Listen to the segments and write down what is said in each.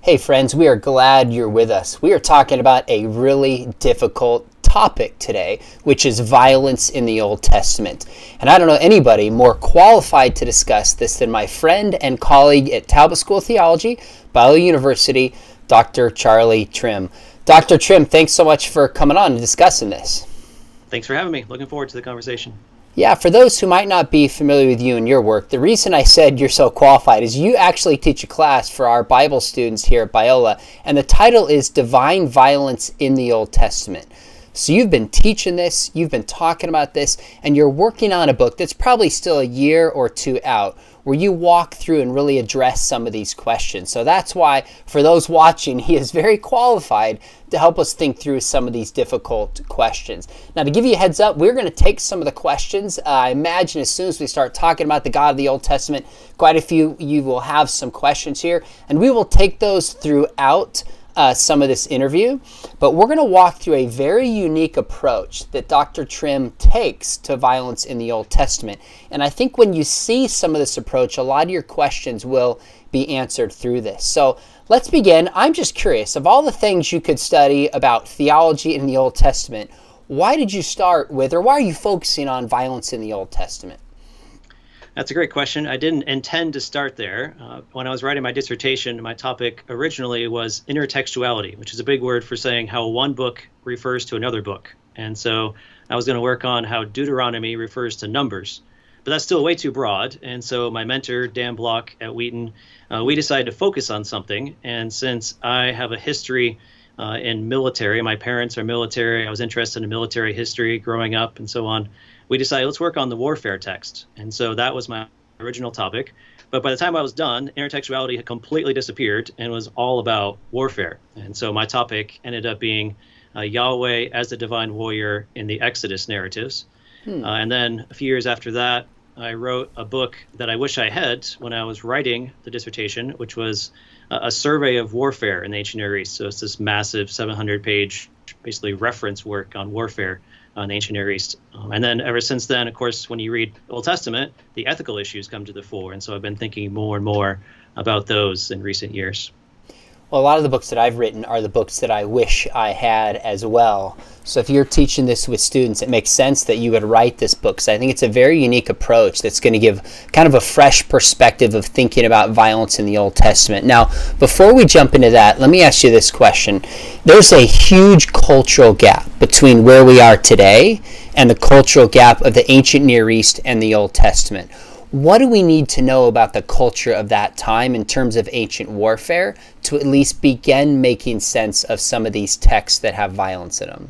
Hey friends, we are glad you're with us. We are talking about a really difficult topic today, which is violence in the Old Testament. And I don't know anybody more qualified to discuss this than my friend and colleague at Talbot School of Theology, Biola University, Dr. Charlie Trimm. Dr. Trimm, thanks so much for coming on and discussing this. Thanks for having me. Looking forward to the conversation. Yeah, for those who might not be familiar with you and your work, the reason I said you're so qualified is you actually teach a class for our Bible students here at Biola, and the title is Divine Violence in the Old Testament. So you've been teaching this, you've been talking about this, and you're working on a book that's probably still a year or two out, where you walk through and really address some of these questions. So that's why, for those watching, he is very qualified to help us think through some of these difficult questions. Now, to give you a heads up, we're going to take some of the questions. I imagine as soon as we start talking about the God of the Old Testament, quite a few you will have some questions here, and we will take those throughout some of this interview, but we're going to walk through a very unique approach that Dr. Trimm takes to violence in the Old Testament. And I think when you see some of this approach, a lot of your questions will be answered through this. So let's begin. I'm just curious, of all the things you could study about theology in the Old Testament, why did you start with, or why are you focusing on violence in the Old Testament? That's a great question. I didn't intend to start there. When I was writing my dissertation, my topic originally was intertextuality, which is a big word for saying how one book refers to another book. And so I was going to work on how Deuteronomy refers to Numbers. But that's still way too broad. And so my mentor, Dan Block at Wheaton, we decided to focus on something. And since I have a history in military, my parents are military, I was interested in military history growing up and so on, we decided let's work on the warfare text. And so that was my original topic. But by the time I was done, intertextuality had completely disappeared and was all about warfare. And so my topic ended up being Yahweh as the divine warrior in the Exodus narratives. And then a few years after that, I wrote a book that I wish I had when I was writing the dissertation, which was a survey of warfare in the ancient Near East. So it's this massive 700-page, basically reference work on warfare in the ancient Near East. And then ever since then, of course, when you read the Old Testament, the ethical issues come to the fore. And so I've been thinking more and more about those in recent years. Well, a lot of the books that I've written are the books that I wish I had as well. So if you're teaching this with students, it makes sense that you would write this book. So I think it's a very unique approach that's going to give kind of a fresh perspective of thinking about violence in the Old Testament. Now, before we jump into that, let me ask you this question. There's a huge cultural gap between where we are today and the cultural gap of the ancient Near East and the Old Testament. What do we need to know about the culture of that time in terms of ancient warfare to at least begin making sense of some of these texts that have violence in them?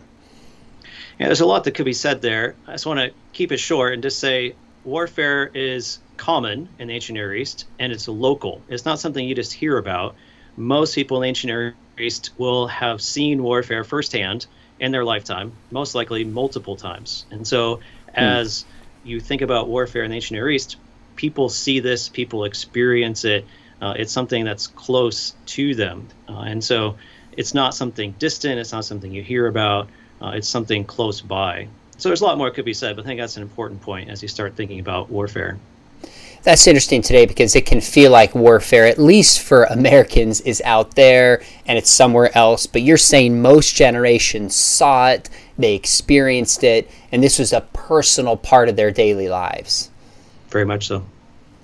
Yeah, there's a lot that could be said there. I just want to keep it short and just say warfare is common in the ancient Near East, and it's local. It's not something you just hear about. Most people in the ancient Near East will have seen warfare firsthand in their lifetime, most likely multiple times. And so as you think about warfare in the ancient Near East, people see this, people experience it. It's something that's close to them. And so it's not something distant, it's not something you hear about, it's something close by. So there's a lot more that could be said, but I think that's an important point as you start thinking about warfare. That's interesting today because it can feel like warfare, at least for Americans, is out there and it's somewhere else. But you're saying most generations saw it, they experienced it, and this was a personal part of their daily lives. Very much so.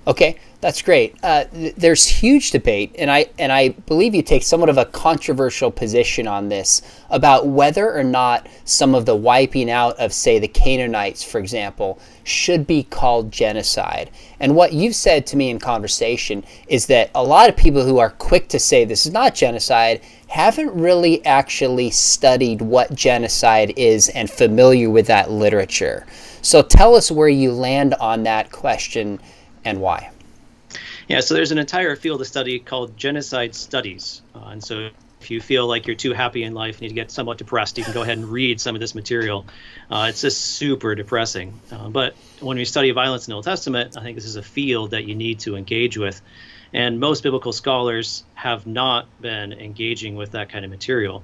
Okay, that's great. There's huge debate, and I believe you take somewhat of a controversial position on this about whether or not some of the wiping out of, say, the Canaanites, for example, should be called genocide. And what you've said to me in conversation is that a lot of people who are quick to say this is not genocide haven't really actually studied what genocide is and familiar with that literature. So tell us where you land on that question and why. Yeah, so there's an entire field of study called genocide studies. And so if you feel like you're too happy in life and you get somewhat depressed, you can go ahead and read some of this material. It's just super depressing. But when we study violence in the Old Testament, I think this is a field that you need to engage with. And most biblical scholars have not been engaging with that kind of material.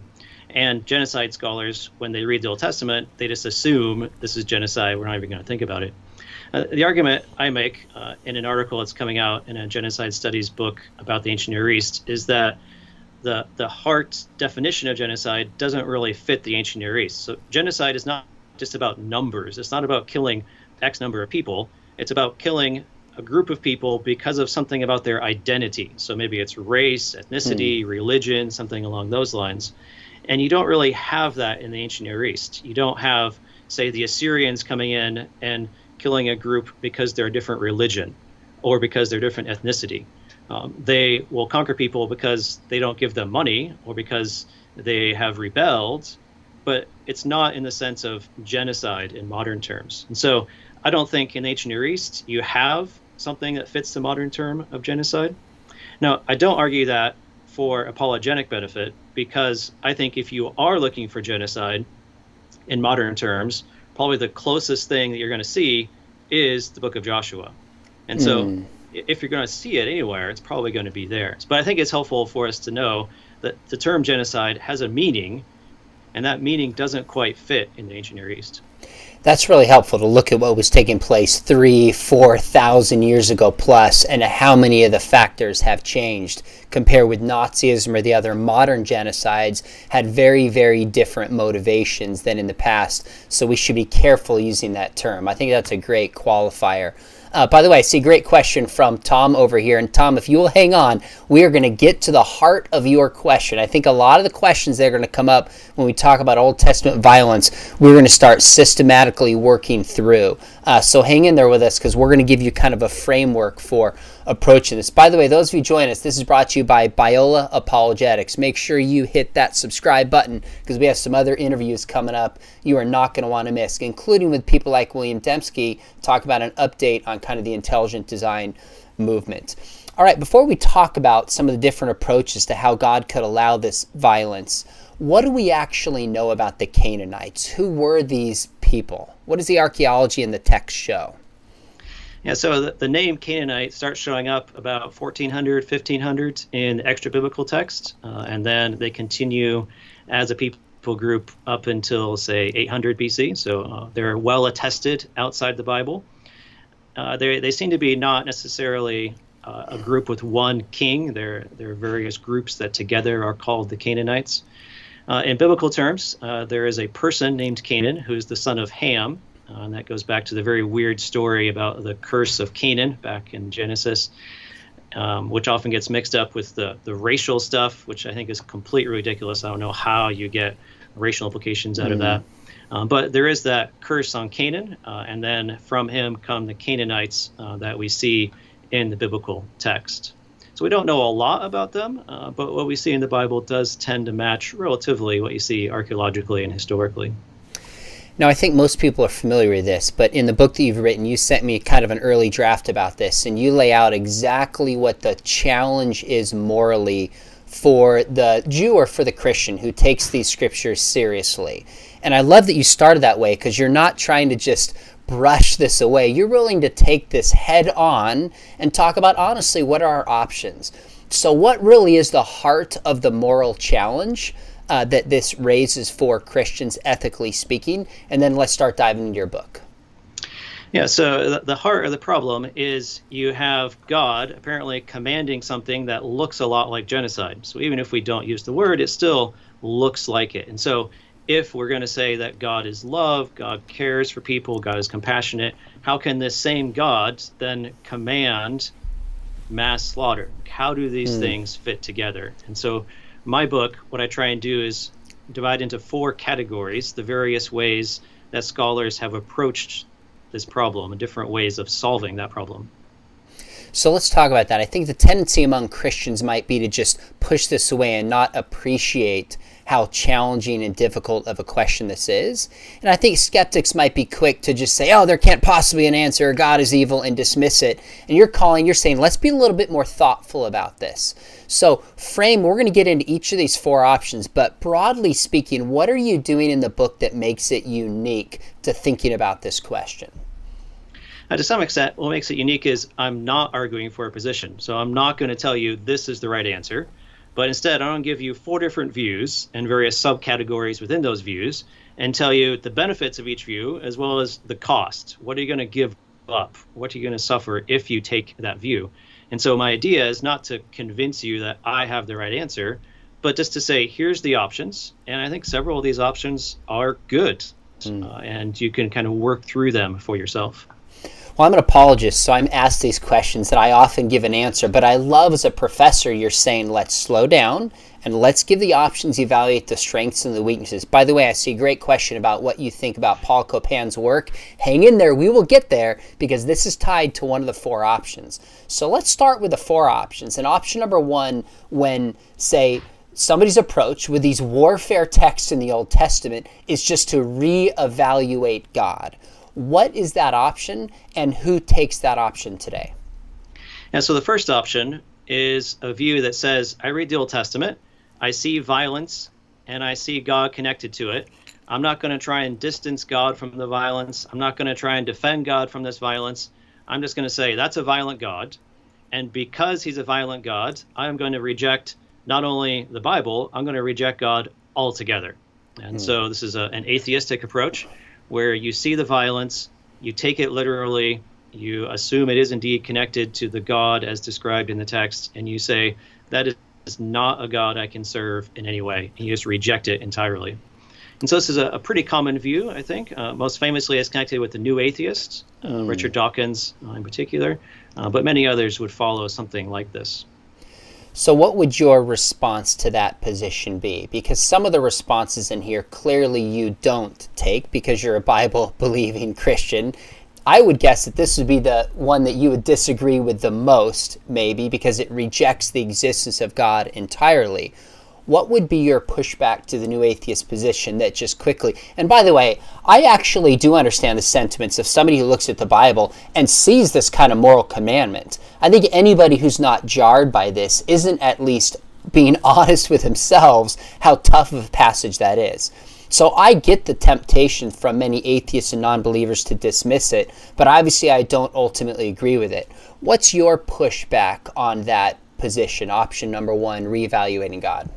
And genocide scholars, when they read the Old Testament, they just assume this is genocide. We're not even going to think about it. The argument I make in an article that's coming out in a genocide studies book about the ancient Near East is that the heart definition of genocide doesn't really fit the ancient Near East. So genocide is not just about numbers. It's not about killing X number of people. It's about killing a group of people because of something about their identity. So maybe it's race, ethnicity, religion, something along those lines. And you don't really have that in the ancient Near East. You don't have, say, the Assyrians coming in and killing a group because they're a different religion or because they're different ethnicity. They will conquer people because they don't give them money or because they have rebelled, but it's not in the sense of genocide in modern terms. And so I don't think in the ancient Near East you have something that fits the modern term of genocide. Now, I don't argue that for apologetic benefit, because I think if you are looking for genocide in modern terms, probably the closest thing that you're going to see is the book of Joshua. And so if you're going to see it anywhere, it's probably going to be there. But I think it's helpful for us to know that the term genocide has a meaning, and that meaning doesn't quite fit in the ancient Near East. That's really helpful to look at what was taking place 3,000-4,000 years ago plus, and how many of the factors have changed compared with Nazism or the other modern genocides had very, very different motivations than in the past. So we should be careful using that term. I think that's a great qualifier. By the way, I see a great question from Tom over here. And Tom, if you will hang on, we are going to get to the heart of your question. I think a lot of the questions that are going to come up when we talk about Old Testament violence, we're going to start systematically working through. So hang in there with us, because we're going to give you kind of a framework for approaching this. By the way, those of you join us, this is brought to you by Biola Apologetics. Make sure you hit that subscribe button, because we have some other interviews coming up you are not going to want to miss, including with people like William Dembski, talk about an update on kind of the intelligent design movement. All right, before we talk about some of the different approaches to how God could allow this violence, what do we actually know about the Canaanites? Who were these people? What does the archaeology and the text show? Yeah, so the name Canaanite starts showing up about 1400, 1500 in extra biblical text, and then they continue as a people group up until, say, 800 BC. So they're well attested outside the Bible. They seem to be not necessarily a group with one king. There are various groups that together are called the Canaanites. In biblical terms, there is a person named Canaan who's the son of Ham. And that goes back to the very weird story about the curse of Canaan back in Genesis, which often gets mixed up with the racial stuff, which I think is completely ridiculous. I don't know how you get racial implications out of that. But there is that curse on Canaan, and then from him come the Canaanites that we see in the biblical text. So we don't know a lot about them, but what we see in the Bible does tend to match relatively what you see archaeologically and historically. Now, I think most people are familiar with this, but in the book that you've written, you sent me kind of an early draft about this, and you lay out exactly what the challenge is morally for the Jew or for the Christian who takes these scriptures seriously. And I love that you started that way, because you're not trying to just brush this away. You're willing to take this head on and talk about, honestly, what are our options? So what really is the heart of the moral challenge that this raises for Christians, ethically speaking? And then let's start diving into your book. Yeah, so the heart of the problem is you have God apparently commanding something that looks a lot like genocide. So even if we don't use the word, it still looks like it. And so if we're going to say that God is love, God cares for people, God is compassionate, how can this same God then command mass slaughter? How do these things fit together? And so my book, what I try and do is divide into 4 categories, the various ways that scholars have approached this problem and different ways of solving that problem. So let's talk about that. I think the tendency among Christians might be to just push this away and not appreciate how challenging and difficult of a question this is. And I think skeptics might be quick to just say, oh, there can't possibly be an answer, God is evil, and dismiss it. And you're saying, let's be a little bit more thoughtful about this. So we're going to get into each of these 4 options, but broadly speaking, what are you doing in the book that makes it unique to thinking about this question? To some extent, what makes it unique is I'm not arguing for a position. So I'm not going to tell you this is the right answer, but instead I'm going to give you 4 different views and various subcategories within those views and tell you the benefits of each view as well as the cost. What are you going to give up? What are you going to suffer if you take that view? And so my idea is not to convince you that I have the right answer, but just to say, here's the options. And I think several of these options are good. And you can kind of work through them for yourself. Well, I'm an apologist, so I'm asked these questions that I often give an answer, but I love as a professor you're saying let's slow down and let's give the options, evaluate the strengths and the weaknesses. By the way, I see a great question about what you think about Paul Copan's work. Hang in there, we will get there, because this is tied to one of the 4 options. So let's start with the 4 options. And option number 1, when, say, somebody's approach with these warfare texts in the Old Testament is just to reevaluate God. What is that option, and who takes that option today? And so the first option is a view that says, I read the Old Testament, I see violence, and I see God connected to it. I'm not going to try and distance God from the violence. I'm not going to try and defend God from this violence. I'm just going to say, that's a violent God. And because he's a violent God, I'm going to reject not only the Bible, I'm going to reject God altogether. And so this is an atheistic approach, where you see the violence, you take it literally, you assume it is indeed connected to the God as described in the text, and you say, that is not a God I can serve in any way, and you just reject it entirely. And so this is a pretty common view, I think. Most famously, it's connected with the New Atheists, Richard Dawkins in particular, but many others would follow something like this. So what would your response to that position be? Because some of the responses in here clearly you don't take because you're a Bible-believing Christian. I would guess that this would be the one that you would disagree with the most, maybe, because it rejects the existence of God entirely. What would be your pushback to the New Atheist position that just quickly... And by the way, I actually do understand the sentiments of somebody who looks at the Bible and sees this kind of moral commandment. I think anybody who's not jarred by this isn't at least being honest with themselves how tough of a passage that is. So I get the temptation from many atheists and non-believers to dismiss it, but obviously I don't ultimately agree with it. What's your pushback on that position, option number 1, reevaluating God?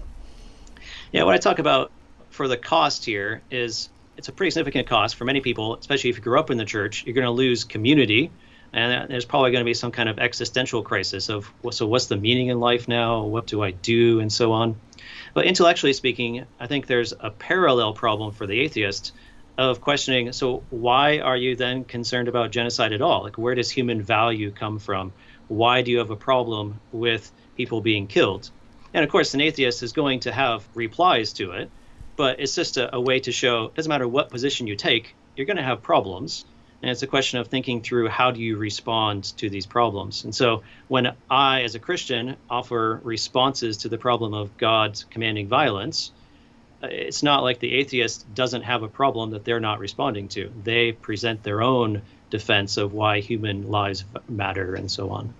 Yeah, what I talk about for the cost here is it's a pretty significant cost for many people, especially if you grew up in the church. You're going to lose community, and there's probably going to be some kind of existential crisis of, so what's the meaning in life now? What do I do? And so on. But intellectually speaking, I think there's a parallel problem for the atheist of questioning, so why are you then concerned about genocide at all? Like, where does human value come from? Why do you have a problem with people being killed? And of course, an atheist is going to have replies to it, but it's just a way to show it doesn't matter what position you take, you're going to have problems. And it's a question of thinking through how do you respond to these problems. And so when I, as a Christian, offer responses to the problem of God commanding violence, it's not like the atheist doesn't have a problem that they're not responding to. They present their own defense of why human lives matter and so on.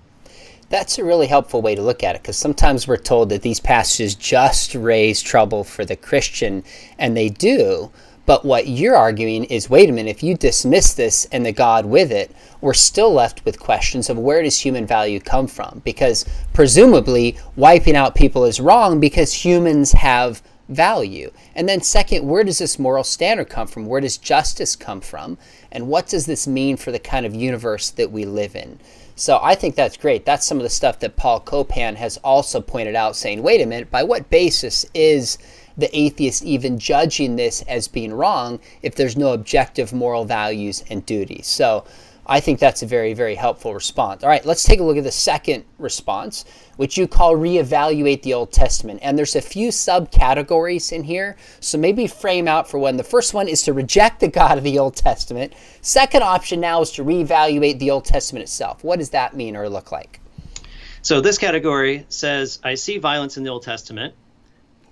That's a really helpful way to look at it, because sometimes we're told that these passages just raise trouble for the Christian, and they do. But what you're arguing is, wait a minute, if you dismiss this and the God with it, we're still left with questions of where does human value come from? Because presumably wiping out people is wrong because humans have value. And then second, where does this moral standard come from? Where does justice come from? And what does this mean for the kind of universe that we live in? So I think that's great. That's some of the stuff that Paul Copan has also pointed out, saying, wait a minute, by what basis is the atheist even judging this as being wrong if there's no objective moral values and duties? So I think that's a very, very helpful response. All right, let's take a look at the second response, which you call reevaluate the Old Testament. And there's a few subcategories in here, so maybe frame out for one. The first one is to reject the God of the Old Testament. Second option now is to reevaluate the Old Testament itself. What does that mean or look like? So this category says, I see violence in the Old Testament,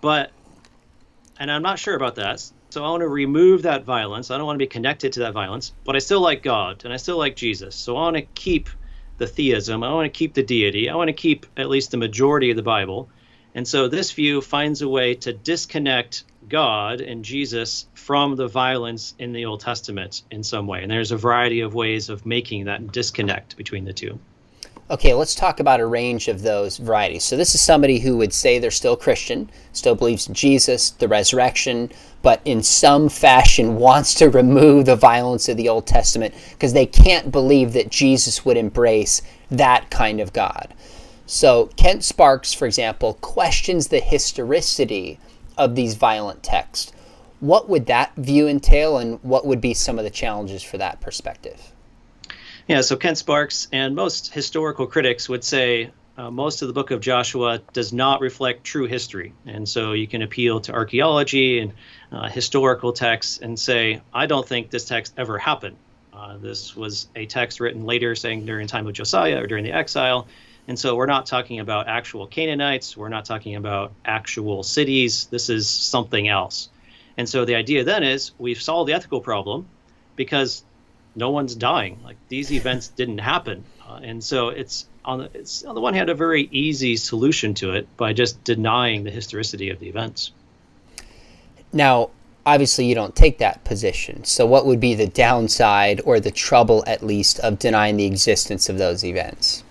and I'm not sure about that. So I want to remove that violence. I don't want to be connected to that violence, but I still like God and I still like Jesus. So I want to keep the theism. I want to keep the deity. I want to keep at least the majority of the Bible. And so this view finds a way to disconnect God and Jesus from the violence in the Old Testament in some way. And there's a variety of ways of making that disconnect between the two. Okay, let's talk about a range of those varieties. So this is somebody who would say they're still Christian, still believes in Jesus, the resurrection, but in some fashion wants to remove the violence of the Old Testament because they can't believe that Jesus would embrace that kind of God. So Kent Sparks, for example, questions the historicity of these violent texts. What would that view entail, and what would be some of the challenges for that perspective? Yeah, so Kent Sparks and most historical critics would say most of the book of Joshua does not reflect true history. And so you can appeal to archaeology and historical texts and say, I don't think this text ever happened. This was a text written later, saying during the time of Josiah or during the exile. And so we're not talking about actual Canaanites. We're not talking about actual cities. This is something else. And so the idea then is we've solved the ethical problem because no one's dying. Like, these events didn't happen. And so it's on the one hand a very easy solution to it by just denying the historicity of the events. Now, obviously you don't take that position. So what would be the downside, or the trouble at least, of denying the existence of those events?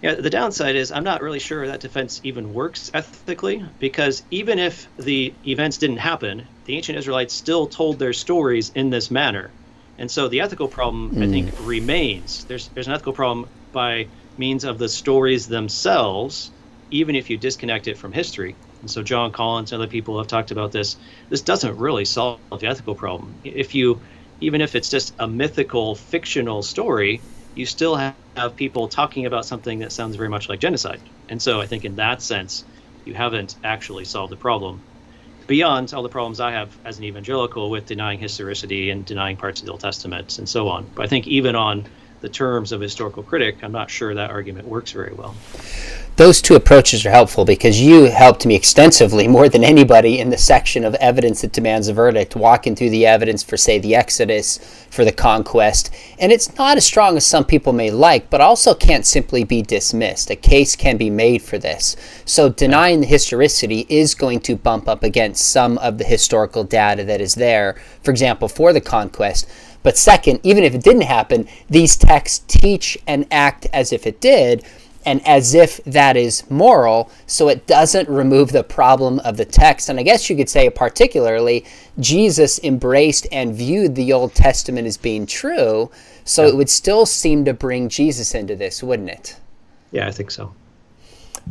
Yeah, the downside is I'm not really sure that defense even works ethically, because even if the events didn't happen, the ancient Israelites still told their stories in this manner. And so the ethical problem, I think, remains. There's an ethical problem by means of the stories themselves, even if you disconnect it from history. And so John Collins and other people have talked about this. This doesn't really solve the ethical problem. Even if it's just a mythical, fictional story, you still have people talking about something that sounds very much like genocide. And so I think in that sense, you haven't actually solved the problem, beyond all the problems I have as an evangelical with denying historicity and denying parts of the Old Testament and so on. But I think even on the terms of a historical critic, I'm not sure that argument works very well. Those two approaches are helpful, because you helped me extensively, more than anybody, in the section of evidence that demands a verdict, walking through the evidence for, say, the Exodus, for the conquest. And it's not as strong as some people may like, but also can't simply be dismissed. A case can be made for this. So denying the historicity is going to bump up against some of the historical data that is there, for example, for the conquest. But second, even if it didn't happen, these texts teach and act as if it did, and as if that is moral, so it doesn't remove the problem of the text. And I guess you could say particularly, Jesus embraced and viewed the Old Testament as being true, so it would still seem to bring Jesus into this, wouldn't it? Yeah, I think so.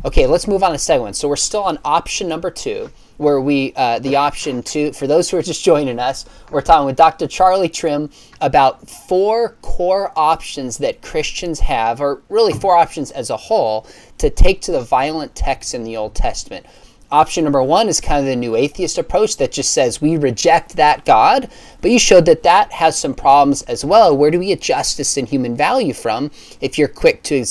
Okay, let's move on to the second one. So we're still on option number 2, where the option 2, for those who are just joining us, we're talking with Dr. Charlie Trimm about 4 core options that Christians have, or really 4 options as a whole, to take to the violent texts in the Old Testament. Option number 1 is kind of the new atheist approach that just says we reject that God, but you showed that that has some problems as well. Where do we get justice and human value from if you're quick to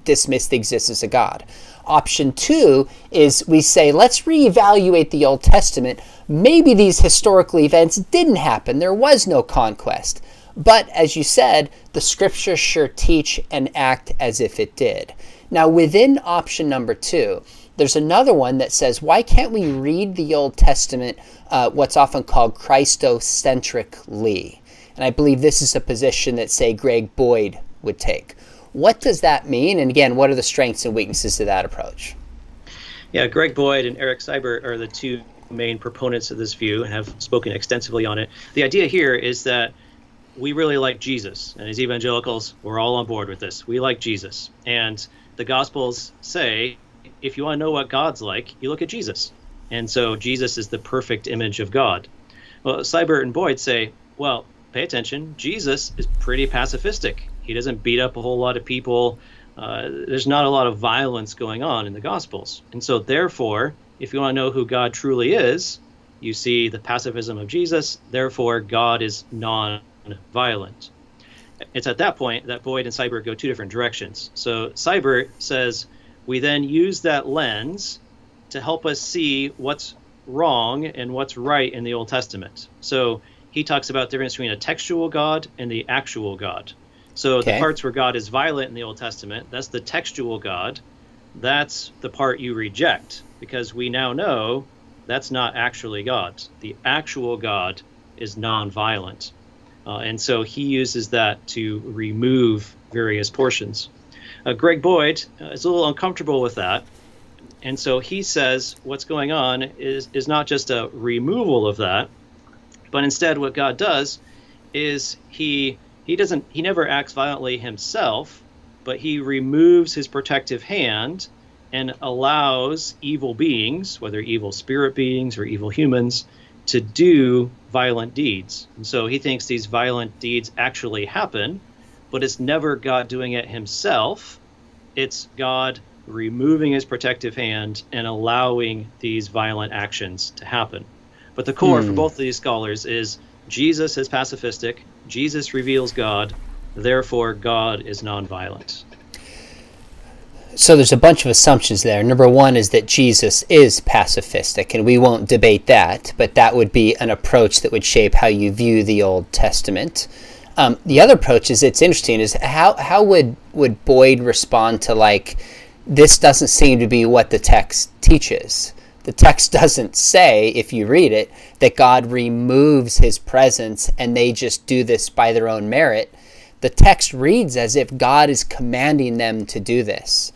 dismiss the existence of God? Option 2 is we say, let's reevaluate the Old Testament. Maybe these historical events didn't happen. There was no conquest. But as you said, the scriptures sure teach and act as if it did. Now, within option number 2, there's another one that says, why can't we read the Old Testament what's often called Christocentrically? And I believe this is a position that, say, Greg Boyd would take. What does that mean? And again, what are the strengths and weaknesses to that approach? Yeah, Greg Boyd and Eric Seibert are the two main proponents of this view and have spoken extensively on it. The idea here is that we really like Jesus, and as evangelicals, we're all on board with this. We like Jesus. And the Gospels say, if you want to know what God's like, you look at Jesus. And so Jesus is the perfect image of God. Well, Seibert and Boyd say, well, pay attention. Jesus is pretty pacifistic. He doesn't beat up a whole lot of people. There's not a lot of violence going on in the Gospels. And so therefore, if you want to know who God truly is, you see the pacifism of Jesus. Therefore, God is non-violent. It's at that point that Boyd and Seibert go 2 different directions. So Seibert says, we then use that lens to help us see what's wrong and what's right in the Old Testament. So he talks about the difference between a textual God and the actual God. So the parts where God is violent in the Old Testament, that's the textual God. That's the part you reject, because we now know that's not actually God. The actual God is non-violent. And so he uses that to remove various portions. Greg Boyd is a little uncomfortable with that. And so he says what's going on is not just a removal of that, but instead what God does is he never acts violently himself, but he removes his protective hand and allows evil beings, whether evil spirit beings or evil humans, to do violent deeds. And so he thinks these violent deeds actually happen, but it's never God doing it himself. It's God removing his protective hand and allowing these violent actions to happen. But the core for both of these scholars is Jesus is pacifistic, Jesus reveals God, therefore God is nonviolent. So there's a bunch of assumptions there. Number one is that Jesus is pacifistic, and we won't debate that, but that would be an approach that would shape how you view the Old Testament. The other approach is, it's interesting, is how would Boyd respond to, like, this doesn't seem to be what the text teaches. The text doesn't say, if you read it, that God removes his presence and they just do this by their own merit. The text reads as if God is commanding them to do this.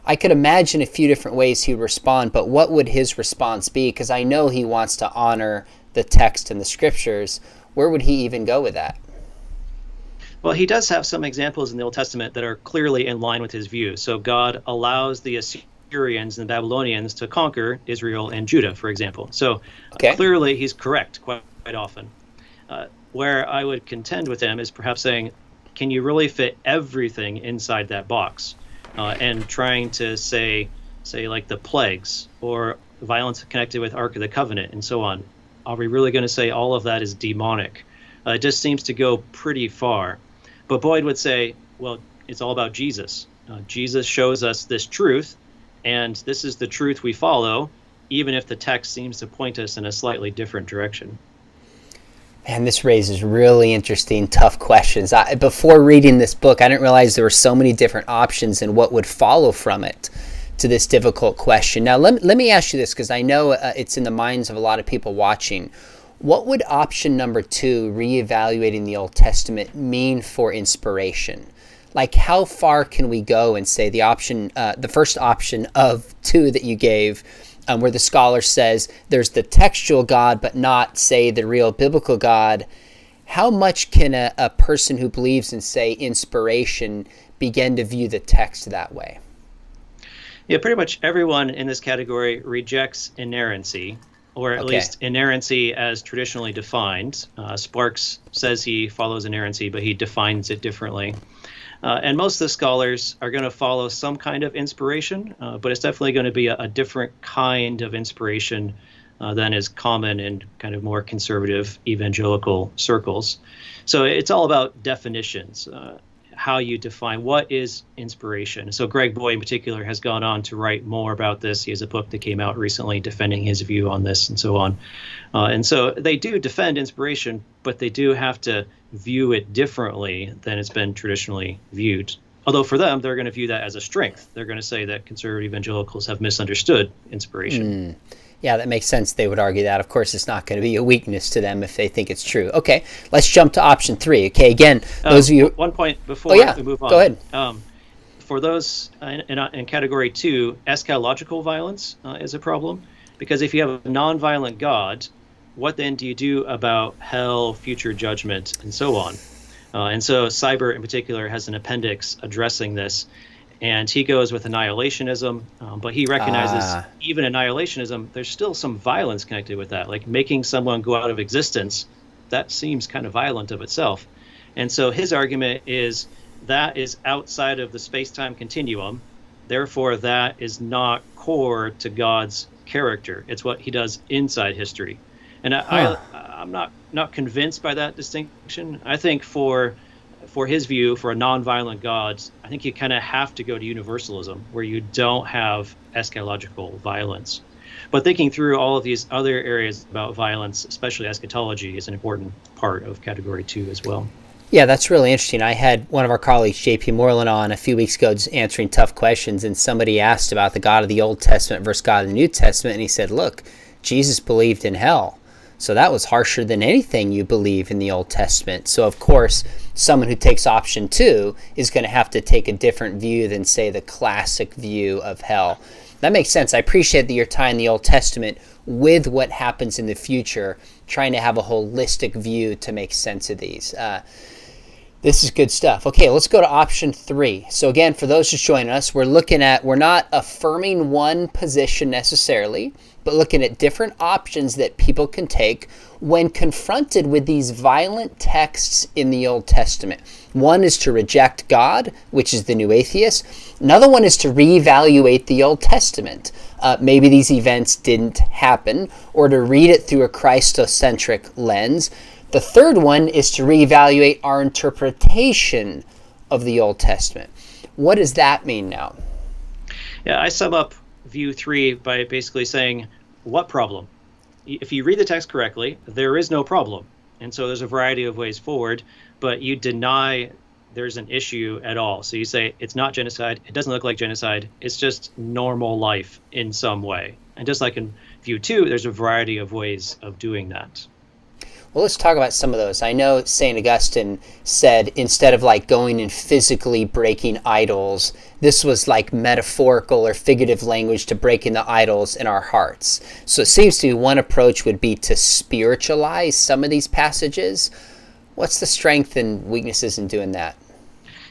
I could imagine a few different ways he would respond, but what would his response be? Because I know he wants to honor the text and the scriptures. Where would he even go with that? Well, he does have some examples in the Old Testament that are clearly in line with his view. So God allows the Assyrians and the Babylonians to conquer Israel and Judah, for example. So clearly he's correct quite often. Where I would contend with him is perhaps saying, can you really fit everything inside that box? And trying to say like the plagues or violence connected with Ark of the Covenant and so on. Are we really going to say all of that is demonic? It just seems to go pretty far. But Boyd would say, well, it's all about Jesus. Jesus shows us this truth, and this is the truth we follow, even if the text seems to point us in a slightly different direction. Man, this raises really interesting, tough questions. Before reading this book, I didn't realize there were so many different options and what would follow from it to this difficult question. Now, let me ask you this, because I know it's in the minds of a lot of people watching. What would option number 2, reevaluating the Old Testament, mean for inspiration? Like, how far can we go and say the first option of 2 that you gave, where the scholar says there's the textual God, but not, say, the real biblical God? How much can a person who believes in, say, inspiration begin to view the text that way? Yeah, pretty much everyone in this category rejects inerrancy, or at least inerrancy as traditionally defined. Sparks says he follows inerrancy, but he defines it differently. And most of the scholars are going to follow some kind of inspiration, but it's definitely going to be a different kind of inspiration than is common in kind of more conservative evangelical circles. So it's all about definitions, how you define what is inspiration. So Greg Boyd in particular has gone on to write more about this. He has a book that came out recently defending his view on this and so on. And so they do defend inspiration, but they do have to view it differently than it's been traditionally viewed. Although for them, they're going to view that as a strength. They're going to say that conservative evangelicals have misunderstood inspiration. Yeah, that makes sense. They would argue that. Of course, it's not going to be a weakness to them if they think it's true. Okay, let's jump to option 3. Okay, again, those of you... One point before we move on. Go ahead. For those in category 2, eschatological violence is a problem. Because if you have a nonviolent God, what then do you do about hell, future judgment, and so on? And so Seibert in particular has an appendix addressing this. And he goes with annihilationism, but he recognizes even annihilationism, there's still some violence connected with that, like making someone go out of existence. That seems kind of violent of itself. And so his argument is that is outside of the space-time continuum. Therefore, that is not core to God's character. It's what he does inside history. And I'm not convinced by that distinction. I think for his view, for a nonviolent God, I think you kind of have to go to universalism, where you don't have eschatological violence. But thinking through all of these other areas about violence, especially eschatology, is an important part of category 2 as well. Yeah, that's really interesting. I had one of our colleagues, J.P. Moreland, on a few weeks ago just answering tough questions, and somebody asked about the God of the Old Testament versus God of the New Testament, and he said, look, Jesus believed in hell. So that was harsher than anything you believe in the Old Testament. So, of course, someone who takes option 2 is going to have to take a different view than, say, the classic view of hell. That makes sense. I appreciate that you're tying the Old Testament with what happens in the future, trying to have a holistic view to make sense of these. This is good stuff. Okay, let's go to option 3. So again, for those just joining us, we're not affirming one position necessarily, but looking at different options that people can take when confronted with these violent texts in the Old Testament. One is to reject God, which is the new atheist. Another one is to reevaluate the Old Testament. Maybe these events didn't happen, or to read it through a Christocentric lens. The third one is to reevaluate our interpretation of the Old Testament. What does that mean now? Yeah, I sum up view 3 by basically saying, what problem? If you read the text correctly, there is no problem. And so there's a variety of ways forward, but you deny there's an issue at all. So you say it's not genocide, it doesn't look like genocide, it's just normal life in some way. And just like in view 2, there's a variety of ways of doing that. Well, let's talk about some of those. I know St. Augustine said instead of like going and physically breaking idols, this was like metaphorical or figurative language to breaking the idols in our hearts. So it seems to me one approach would be to spiritualize some of these passages. What's the strength and weaknesses in doing that?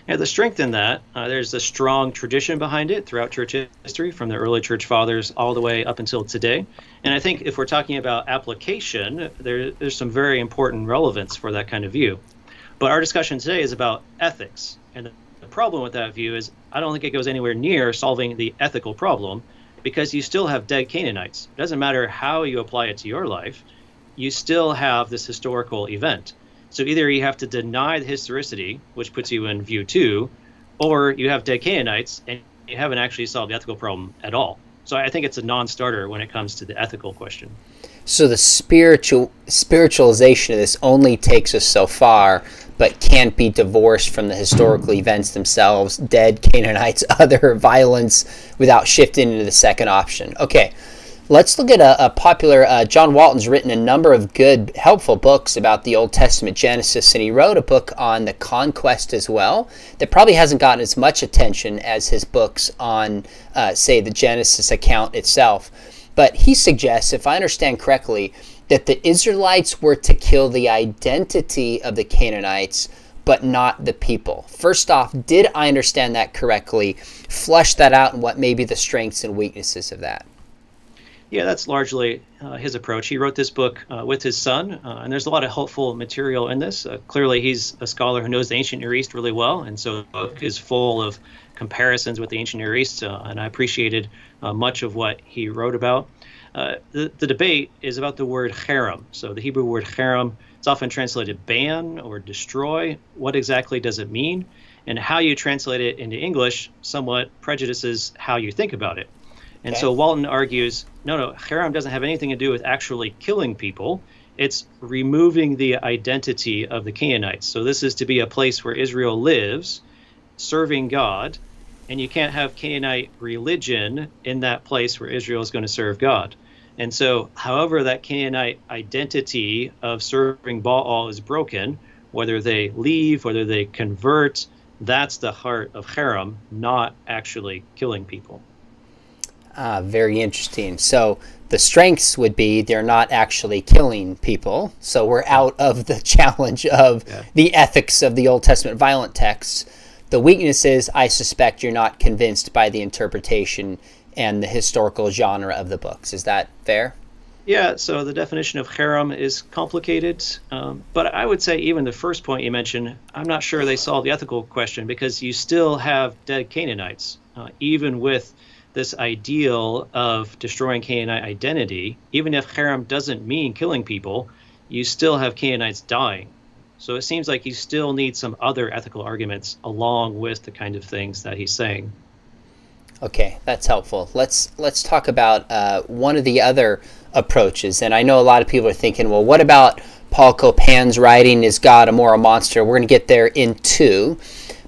Yeah, the strength in that, there's a strong tradition behind it throughout church history, from the early church fathers all the way up until today. And I think if we're talking about application, there's some very important relevance for that kind of view. But our discussion today is about ethics. And the problem with that view is I don't think it goes anywhere near solving the ethical problem, because you still have dead Canaanites. It doesn't matter how you apply it to your life, you still have this historical event. So either you have to deny the historicity, which puts you in view 2, or you have dead Canaanites and you haven't actually solved the ethical problem at all. So I think it's a non-starter when it comes to the ethical question. So the spiritualization of this only takes us so far, but can't be divorced from the historical events themselves, dead Canaanites, other violence, without shifting into the second option. Okay. Let's look at a popular, John Walton's written a number of good, helpful books about the Old Testament Genesis, and he wrote a book on the conquest as well that probably hasn't gotten as much attention as his books on, say, the Genesis account itself. But he suggests, if I understand correctly, that the Israelites were to kill the identity of the Canaanites, but not the people. First off, did I understand that correctly? Flush that out and what may be the strengths and weaknesses of that. Yeah, that's largely his approach. He wrote this book with his son, and there's a lot of helpful material in this. Clearly, he's a scholar who knows the ancient Near East really well, and so the book is full of comparisons with the ancient Near East, and I appreciated much of what he wrote about. The debate is about the word cherem. So the Hebrew word cherem, it's often translated ban or destroy. What exactly does it mean? And how you translate it into English somewhat prejudices how you think about it. And so Walton argues, no, cherem doesn't have anything to do with actually killing people. It's removing the identity of the Canaanites. So this is to be a place where Israel lives, serving God, and you can't have Canaanite religion in that place where Israel is going to serve God. And so however that Canaanite identity of serving Baal is broken, whether they leave, whether they convert, that's the heart of cherem, not actually killing people. Very interesting. So the strengths would be they're not actually killing people. So we're out of the challenge of the ethics of the Old Testament violent texts. The weakness is, I suspect you're not convinced by the interpretation and the historical genre of the books. Is that fair? Yeah, so the definition of cherem is complicated, but I would say even the first point you mentioned, I'm not sure they solve the ethical question, because you still have dead Canaanites, even with this ideal of destroying Canaanite identity. Even if cherem doesn't mean killing people, you still have Canaanites dying. So it seems like you still need some other ethical arguments along with the kind of things that he's saying. Okay, that's helpful. Let's talk about one of the other approaches. And I know a lot of people are thinking, well, what about Paul Copan's writing, Is God a Moral Monster? We're going to get there in 2.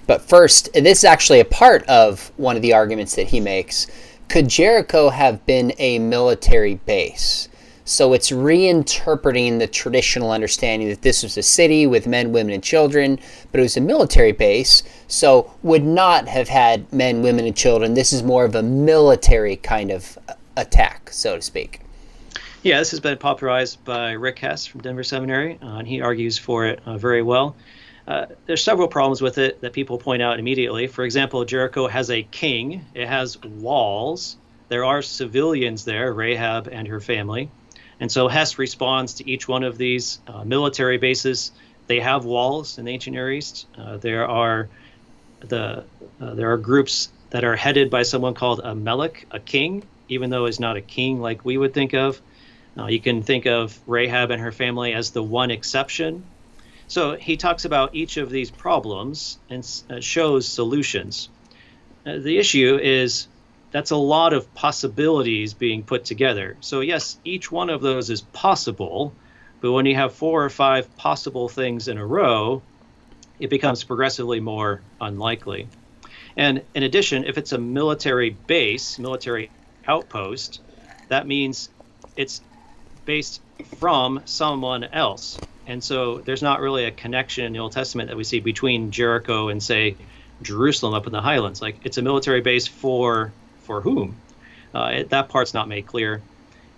But first, this is actually a part of one of the arguments that he makes. Could Jericho have been a military base? So it's reinterpreting the traditional understanding that this was a city with men, women, and children, but it was a military base, so would not have had men, women, and children. This is more of a military kind of attack, so to speak. Yeah, this has been popularized by Rick Hess from Denver Seminary, and he argues for it very well. There's several problems with it that people point out immediately. For example, Jericho has a king. It has walls. There are civilians there, Rahab and her family. And so Hess responds to each one of these military bases. They have walls in the ancient Near East. There are groups that are headed by someone called a melech, a king, even though he's not a king like we would think of. You can think of Rahab and her family as the one exception. So he talks about each of these problems and shows solutions. The issue is that's a lot of possibilities being put together. So yes, each one of those is possible, but when you have 4 or 5 possible things in a row, it becomes progressively more unlikely. And in addition, if it's a military base, military outpost, that means it's based from someone else. And so there's not really a connection in the Old Testament that we see between Jericho and, say, Jerusalem up in the highlands. Like, it's a military base for whom? That part's not made clear.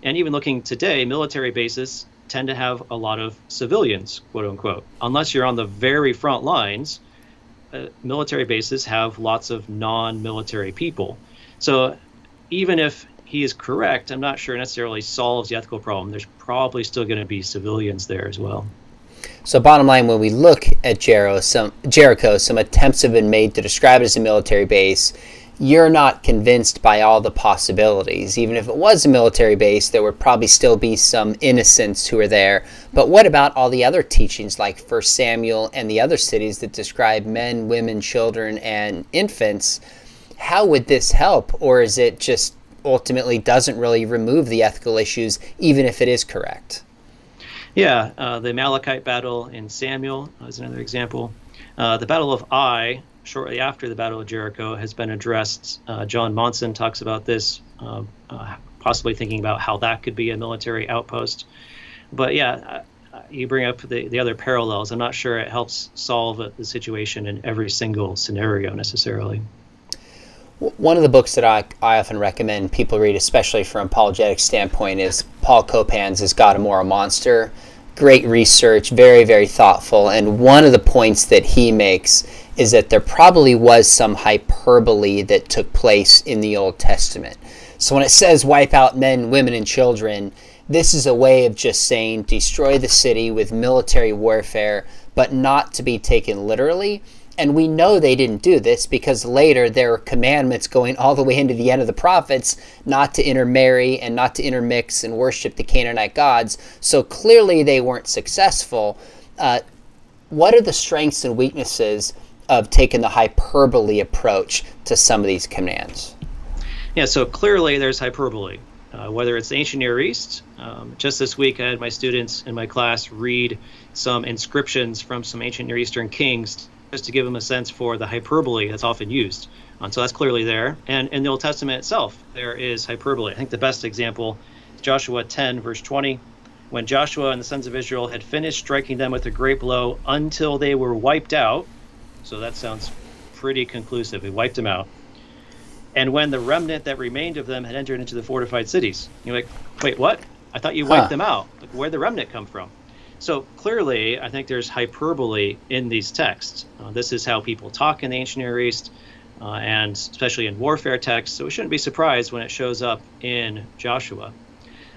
And even looking today, military bases tend to have a lot of civilians, quote unquote. Unless you're on the very front lines, military bases have lots of non-military people. So even if he is correct, I'm not sure it necessarily solves the ethical problem. There's probably still going to be civilians there as well. So bottom line, when we look at Jericho, some attempts have been made to describe it as a military base. You're not convinced by all the possibilities. Even if it was a military base, there would probably still be some innocents who are there. But what about all the other teachings like 1 Samuel and the other cities that describe men, women, children, and infants? How would this help? Or is it just ultimately doesn't really remove the ethical issues, even if it is correct? Yeah, the Amalekite battle in Samuel is another example. The Battle of Ai, shortly after the Battle of Jericho, has been addressed. John Monson talks about this, possibly thinking about how that could be a military outpost. But yeah, you bring up the other parallels. I'm not sure it helps solve the situation in every single scenario necessarily. One of the books that I often recommend people read, especially from an apologetic standpoint, is Paul Copan's Is God a Moral Monster? Great research, very, very thoughtful. And one of the points that he makes is that there probably was some hyperbole that took place in the Old Testament. So when it says wipe out men, women, and children, this is a way of just saying destroy the city with military warfare, but not to be taken literally. And we know they didn't do this because later there are commandments going all the way into the end of the prophets not to intermarry and not to intermix and worship the Canaanite gods. So clearly they weren't successful. What are the strengths and weaknesses of taking the hyperbole approach to some of these commands? Yeah, so clearly there's hyperbole. Whether it's the ancient Near East, just this week I had my students in my class read some inscriptions from some ancient Near Eastern kings just to give them a sense for the hyperbole that's often used. So that's clearly there. And in the Old Testament itself, there is hyperbole. I think the best example is Joshua 10, verse 20. When Joshua and the sons of Israel had finished striking them with a great blow until they were wiped out. So that sounds pretty conclusive. He wiped them out. And when the remnant that remained of them had entered into the fortified cities. You're like, wait, what? I thought you wiped them out. Like, where'd the remnant come from? So clearly, I think there's hyperbole in these texts. This is how people talk in the ancient Near East, and especially in warfare texts. So we shouldn't be surprised when it shows up in Joshua.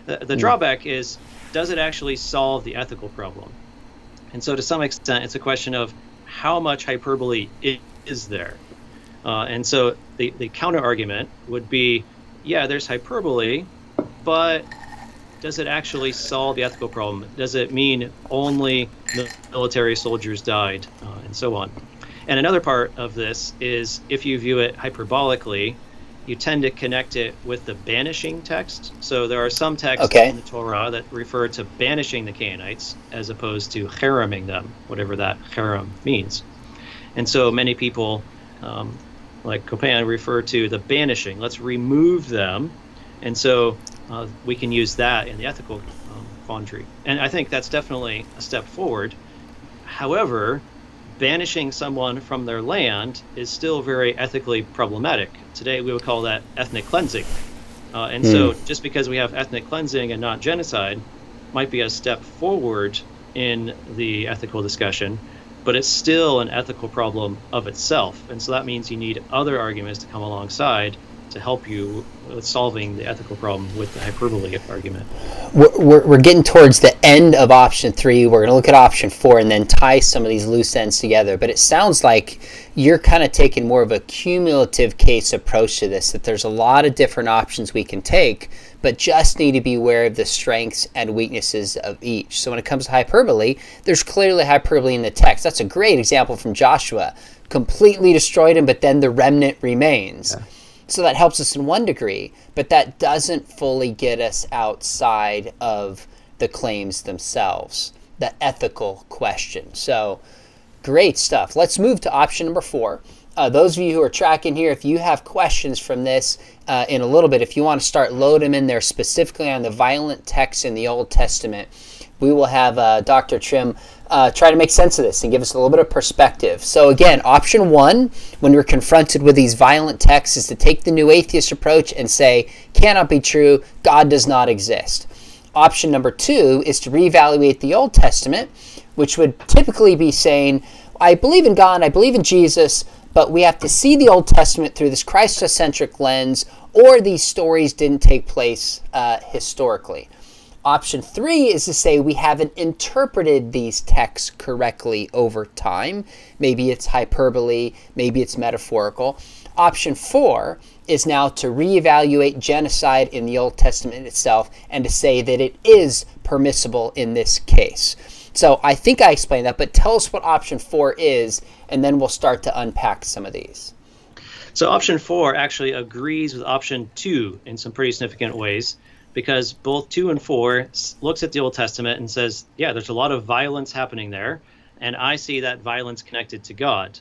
The drawback is, does it actually solve the ethical problem? And so to some extent, it's a question of how much hyperbole is there. And so the counter argument would be, yeah, there's hyperbole, but does it actually solve the ethical problem? Does it mean only military soldiers died, and so on? And another part of this is, if you view it hyperbolically, you tend to connect it with the banishing text. So there are some texts in the Torah that refer to banishing the Canaanites as opposed to hareming them, whatever that harem means. And so many people, like Copan, refer to the banishing. Let's remove them. And so we can use that in the ethical quandary. And I think that's definitely a step forward. However, banishing someone from their land is still very ethically problematic. Today we would call that ethnic cleansing. And so just because we have ethnic cleansing and not genocide might be a step forward in the ethical discussion. but it's still an ethical problem of itself. And so that means you need other arguments to come alongside to help you with solving the ethical problem with the hyperbole argument. We're getting towards the end of option 3. We're going to look at option 4 and then tie some of these loose ends together. But it sounds like you're kind of taking more of a cumulative case approach to this, that there's a lot of different options we can take, but just need to be aware of the strengths and weaknesses of each. So when it comes to hyperbole, there's clearly hyperbole in the text. That's a great example from Joshua. Completely destroyed him, but then the remnant remains. Yeah. So that helps us in one degree, but that doesn't fully get us outside of the claims themselves, the ethical question. So great stuff. Let's move to option number 4. Those of you who are tracking here, if you have questions from this in a little bit, if you want to start loading them in there specifically on the violent texts in the Old Testament, we will have Dr. Trimm try to make sense of this and give us a little bit of perspective. So again, option 1, when we're confronted with these violent texts, is to take the new atheist approach and say, cannot be true, God does not exist. Option number 2 is to reevaluate the Old Testament, which would typically be saying, I believe in God, I believe in Jesus, but we have to see the Old Testament through this Christocentric lens, or these stories didn't take place historically. Option 3 is to say we haven't interpreted these texts correctly over time. Maybe it's hyperbole, maybe it's metaphorical. Option 4 is now to reevaluate genocide in the Old Testament itself and to say that it is permissible in this case. So I think I explained that, but tell us what option 4 is, and then we'll start to unpack some of these. So option 4 actually agrees with option 2 in some pretty significant ways, because both 2 and 4 looks at the Old Testament and says, yeah, there's a lot of violence happening there, and I see that violence connected to God.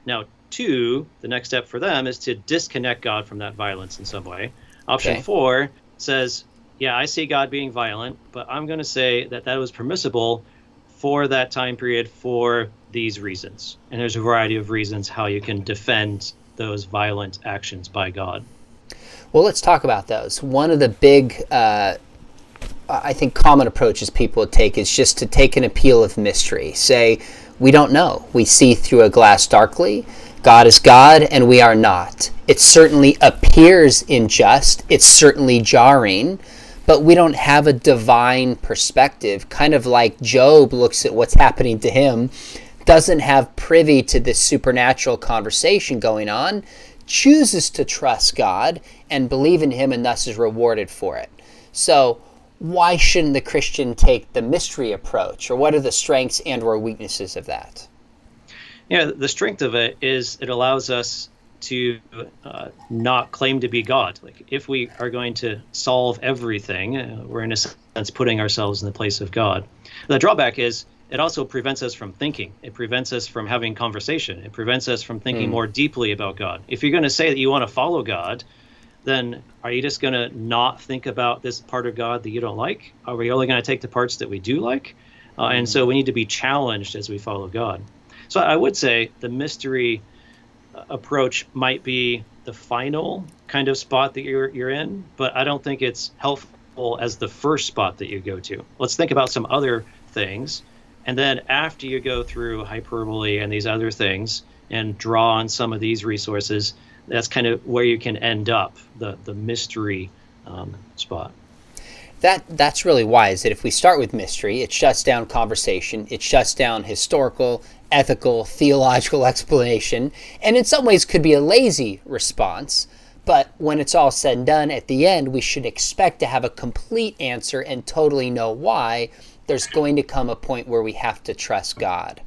Now, 2, the next step for them is to disconnect God from that violence in some way. Option 4 says, yeah, I see God being violent, but I'm going to say that that was permissible for that time period for these reasons. And there's a variety of reasons how you can defend those violent actions by God. Well, let's talk about those. One of the big, I think, common approaches people would take is just to take an appeal of mystery. Say, we don't know. We see through a glass darkly. God is God, and we are not. It certainly appears unjust. It's certainly jarring, but we don't have a divine perspective, kind of like Job looks at what's happening to him, doesn't have privy to this supernatural conversation going on, chooses to trust God and believe in him and thus is rewarded for it. So why shouldn't the Christian take the mystery approach, or what are the strengths and or weaknesses of that? Yeah, the strength of it is it allows us to not claim to be God. Like, if we are going to solve everything, we're in a sense putting ourselves in the place of God. The drawback is it also prevents us from thinking. It prevents us from having conversation. It prevents us from thinking more deeply about God. If you're going to say that you want to follow God, then are you just going to not think about this part of God that you don't like? Are we only going to take the parts that we do like? And so we need to be challenged as we follow God. So I would say the mystery approach might be the final kind of spot that you're in, but I don't think it's helpful as the first spot that you go to. Let's think about some other things, and then after you go through hyperbole and these other things and draw on some of these resources, that's kind of where you can end up, the mystery spot. That's really wise, that if we start with mystery, it shuts down conversation, it shuts down historical, ethical, theological explanation, and in some ways could be a lazy response, but when it's all said and done, at the end, we should expect to have a complete answer and totally know why. There's going to come a point where we have to trust God.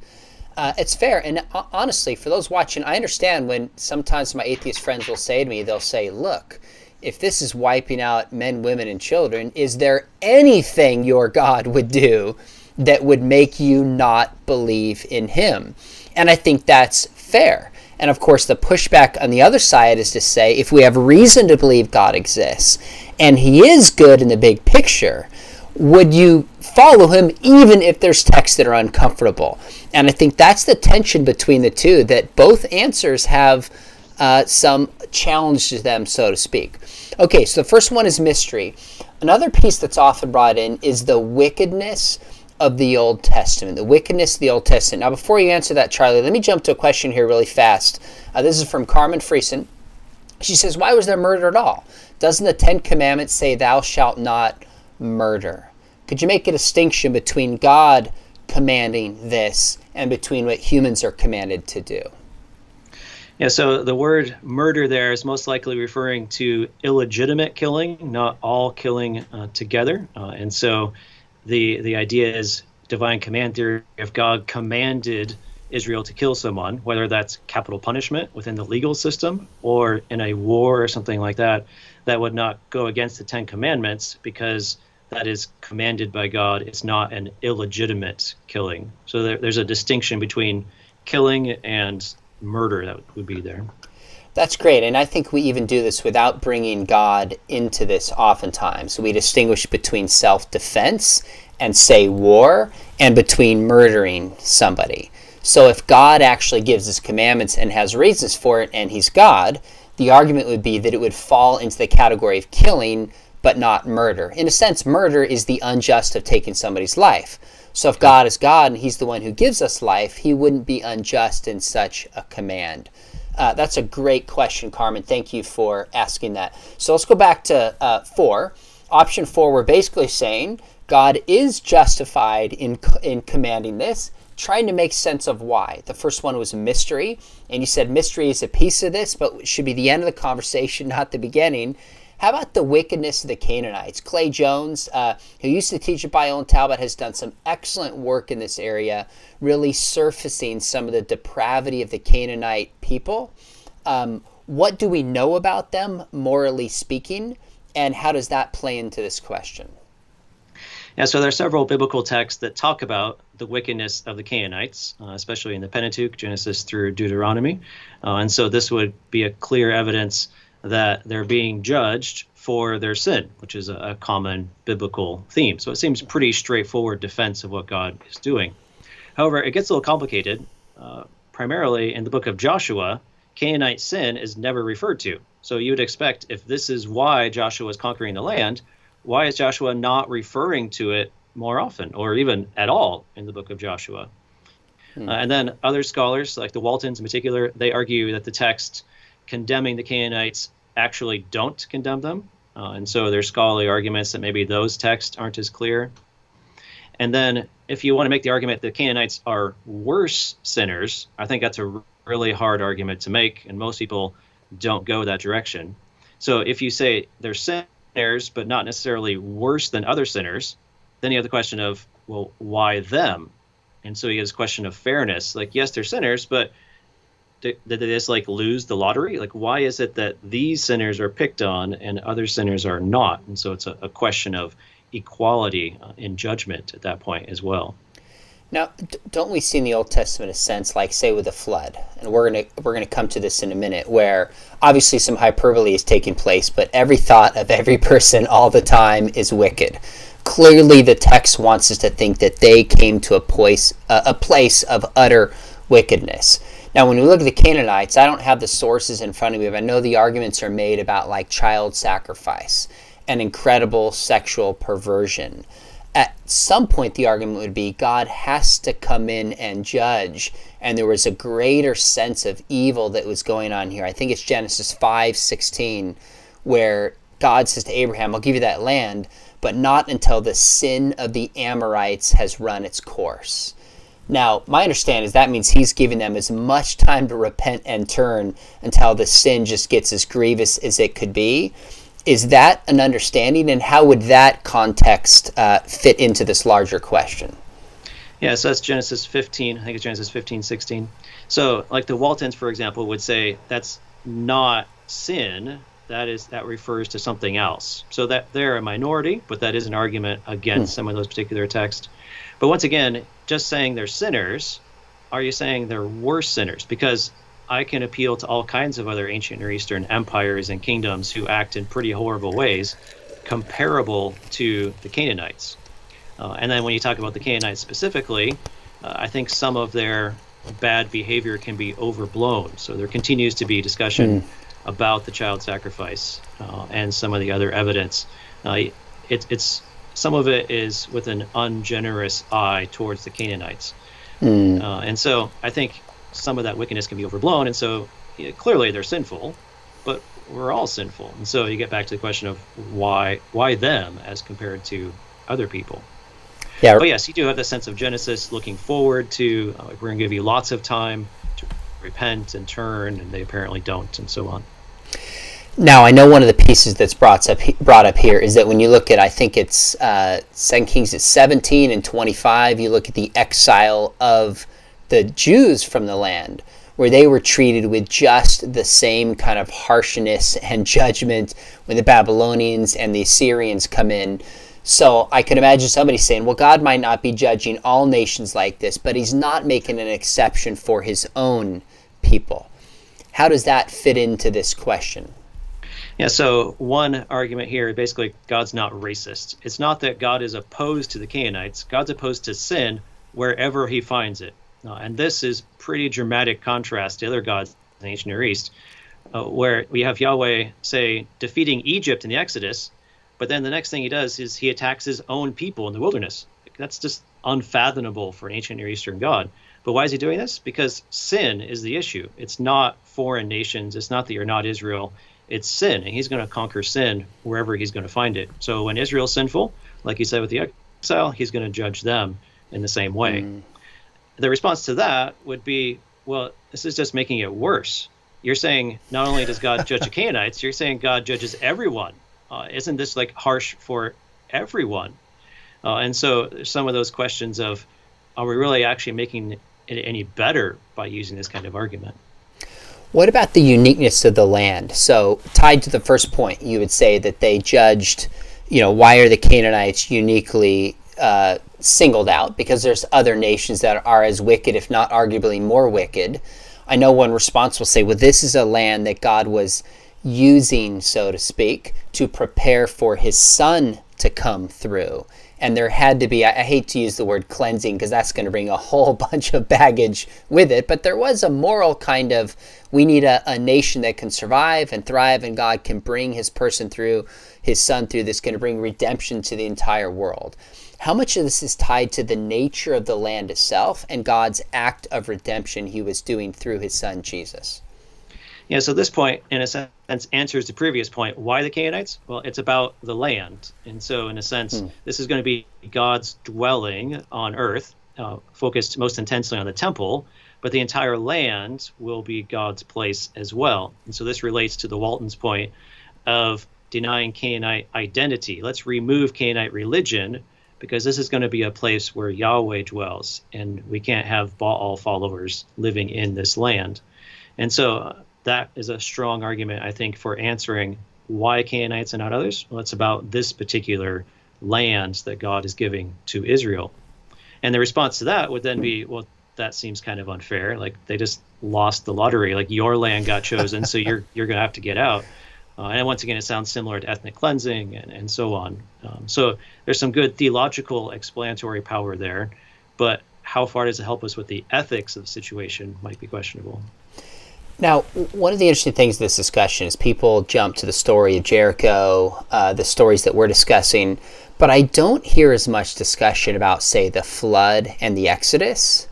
It's fair, and honestly, for those watching, I understand when sometimes my atheist friends will say to me, they'll say, look, if this is wiping out men, women, and children, is there anything your God would do that would make you not believe in him? And I think that's fair. And of course, the pushback on the other side is to say, if we have reason to believe God exists, and he is good in the big picture, would you follow him even if there's texts that are uncomfortable? And I think that's the tension between the two, that both answers have some challenge to them, so to speak. Okay, so the first one is mystery. Another piece that's often brought in is the wickedness of the Old Testament, the wickedness of the Old Testament. Now, before you answer that, Charlie, let me jump to a question here really fast. This is from Carmen Friesen. She says, why was there murder at all? Doesn't the Ten Commandments say thou shalt not murder? Could you make a distinction between God commanding this and between what humans are commanded to do? Yeah, so the word murder there is most likely referring to illegitimate killing, not all killing together. And so the idea is divine command theory. If God commanded Israel to kill someone, whether that's capital punishment within the legal system or in a war or something like that, that would not go against the Ten Commandments because that is commanded by God. It's not an illegitimate killing. So there's a distinction between killing and murder that would be there. That's great, and I think we even do this without bringing God into this oftentimes. We distinguish between self-defense and, say, war, and between murdering somebody. So if God actually gives his commandments and has reasons for it, and he's God, the argument would be that it would fall into the category of killing, but not murder. In a sense, murder is the unjust of taking somebody's life. So if God is God and he's the one who gives us life, he wouldn't be unjust in such a command. That's a great question, Carmen. Thank you for asking that. So let's go back to 4. Option 4, we're basically saying God is justified in commanding this, trying to make sense of why. The first one was mystery, and you said mystery is a piece of this, but it should be the end of the conversation, not the beginning. How about the wickedness of the Canaanites? Clay Jones, who used to teach at Biola and Talbot, has done some excellent work in this area, really surfacing some of the depravity of the Canaanite people. What do we know about them, morally speaking, and how does that play into this question? Yeah, so there are several biblical texts that talk about the wickedness of the Canaanites, especially in the Pentateuch, Genesis through Deuteronomy. And so this would be a clear evidence that they're being judged for their sin, which is a common biblical theme. So it seems pretty straightforward defense of what God is doing. However, it gets a little complicated. Primarily in the book of Joshua, Canaanite sin is never referred to. So you would expect if this is why Joshua is conquering the land, why is Joshua not referring to it more often or even at all in the book of Joshua? And then other scholars, like the Waltons in particular, they argue that the text condemning the Canaanites actually don't condemn them. And so there's scholarly arguments that maybe those texts aren't as clear. And then if you want to make the argument that the Canaanites are worse sinners, I think that's a really hard argument to make, and most people don't go that direction. So if you say they're sinners, but not necessarily worse than other sinners, then you have the question of, well, why them? And so you have this question of fairness. Like, yes, they're sinners, but did they just like lose the lottery? Like, why is it that these sinners are picked on and other sinners are not? And so it's a question of equality in judgment at that point as well. Now, don't we see in the Old Testament a sense, like say with the flood, and we're gonna come to this in a minute, where obviously some hyperbole is taking place, but every thought of every person all the time is wicked. Clearly, the text wants us to think that they came to a place of utter wickedness. Now, when we look at the Canaanites, I don't have the sources in front of me, but I know the arguments are made about like child sacrifice and incredible sexual perversion. At some point, the argument would be God has to come in and judge, and there was a greater sense of evil that was going on here. I think it's Genesis 5:16, where God says to Abraham, I'll give you that land, but not until the sin of the Amorites has run its course. Now, my understanding is that means he's giving them as much time to repent and turn until the sin just gets as grievous as it could be. Is that an understanding, and how would that context fit into this larger question? Yeah, so that's Genesis 15. I think it's Genesis 15:16. So, like the Waltons, for example, would say that's not sin. That refers to something else. So that they're a minority, but that is an argument against some of those particular texts. But once again, just saying they're sinners, are you saying they're worse sinners? Because I can appeal to all kinds of other ancient Near Eastern empires and kingdoms who act in pretty horrible ways, comparable to the Canaanites. And then when you talk about the Canaanites specifically, I think some of their bad behavior can be overblown. So there continues to be discussion about the child sacrifice and some of the other evidence. It's some of it is with an ungenerous eye towards the Canaanites. And so I think some of that wickedness can be overblown. And so clearly they're sinful, but we're all sinful. And so you get back to the question of why them as compared to other people. Yeah. But yes, you do have the sense of Genesis looking forward to, we're going to give you lots of time to repent and turn, and they apparently don't, and so on. Now, I know one of the pieces that's brought up here is that when you look at, I think it's 2 Kings, it's 17 and 25, you look at the exile of the Jews from the land, where they were treated with just the same kind of harshness and judgment when the Babylonians and the Assyrians come in. So I can imagine somebody saying, well, God might not be judging all nations like this, but he's not making an exception for his own people. How does that fit into this question? Yeah, so one argument here, basically, God's not racist. It's not that God is opposed to the Canaanites. God's opposed to sin wherever he finds it. And this is pretty dramatic contrast to other gods in the ancient Near East, where we have Yahweh, say, defeating Egypt in the Exodus, but then the next thing he does is he attacks his own people in the wilderness. That's just unfathomable for an ancient Near Eastern God. But why is he doing this? Because sin is the issue. It's not foreign nations. It's not that you're not Israel. It's sin, and he's going to conquer sin wherever he's going to find it. So when Israel's sinful, like he said with the exile, he's going to judge them in the same way. The response to that would be, well, this is just making it worse. You're saying not only does God judge the Canaanites, you're saying God judges everyone. Isn't this like harsh for everyone? And so some of those questions of, are we really actually making it any better by using this kind of argument? What about the uniqueness of the land? So tied to the first point, you would say that they judged, why are the Canaanites uniquely singled out? Because there's other nations that are as wicked, if not arguably more wicked. I know one response will say, well, this is a land that God was using, so to speak, to prepare for his son to come through. And there had to be, I hate to use the word cleansing because that's going to bring a whole bunch of baggage with it, but there was a moral kind of, we need a nation that can survive and thrive, and God can bring his person through, his son through, that's going to bring redemption to the entire world. How much of this is tied to the nature of the land itself and God's act of redemption he was doing through his son Jesus? Yeah, so this point, in a sense, answers the previous point. Why the Canaanites? Well, it's about the land. And so, in a sense, this is going to be God's dwelling on earth, focused most intensely on the temple, but the entire land will be God's place as well. And so this relates to the Walton's point of denying Canaanite identity. Let's remove Canaanite religion, because this is going to be a place where Yahweh dwells, and we can't have Baal followers living in this land. And so that is a strong argument, I think, for answering why Canaanites and not others. Well, it's about this particular land that God is giving to Israel. And the response to that would then be, well, that seems kind of unfair. Like, they just lost the lottery. Like, your land got chosen, so you're going to have to get out. And once again, it sounds similar to ethnic cleansing and so on. So there's some good theological explanatory power there, but how far does it help us with the ethics of the situation might be questionable. Now, one of the interesting things in this discussion is people jump to the story of Jericho, the stories that we're discussing, but I don't hear as much discussion about, say, the flood and the Exodus.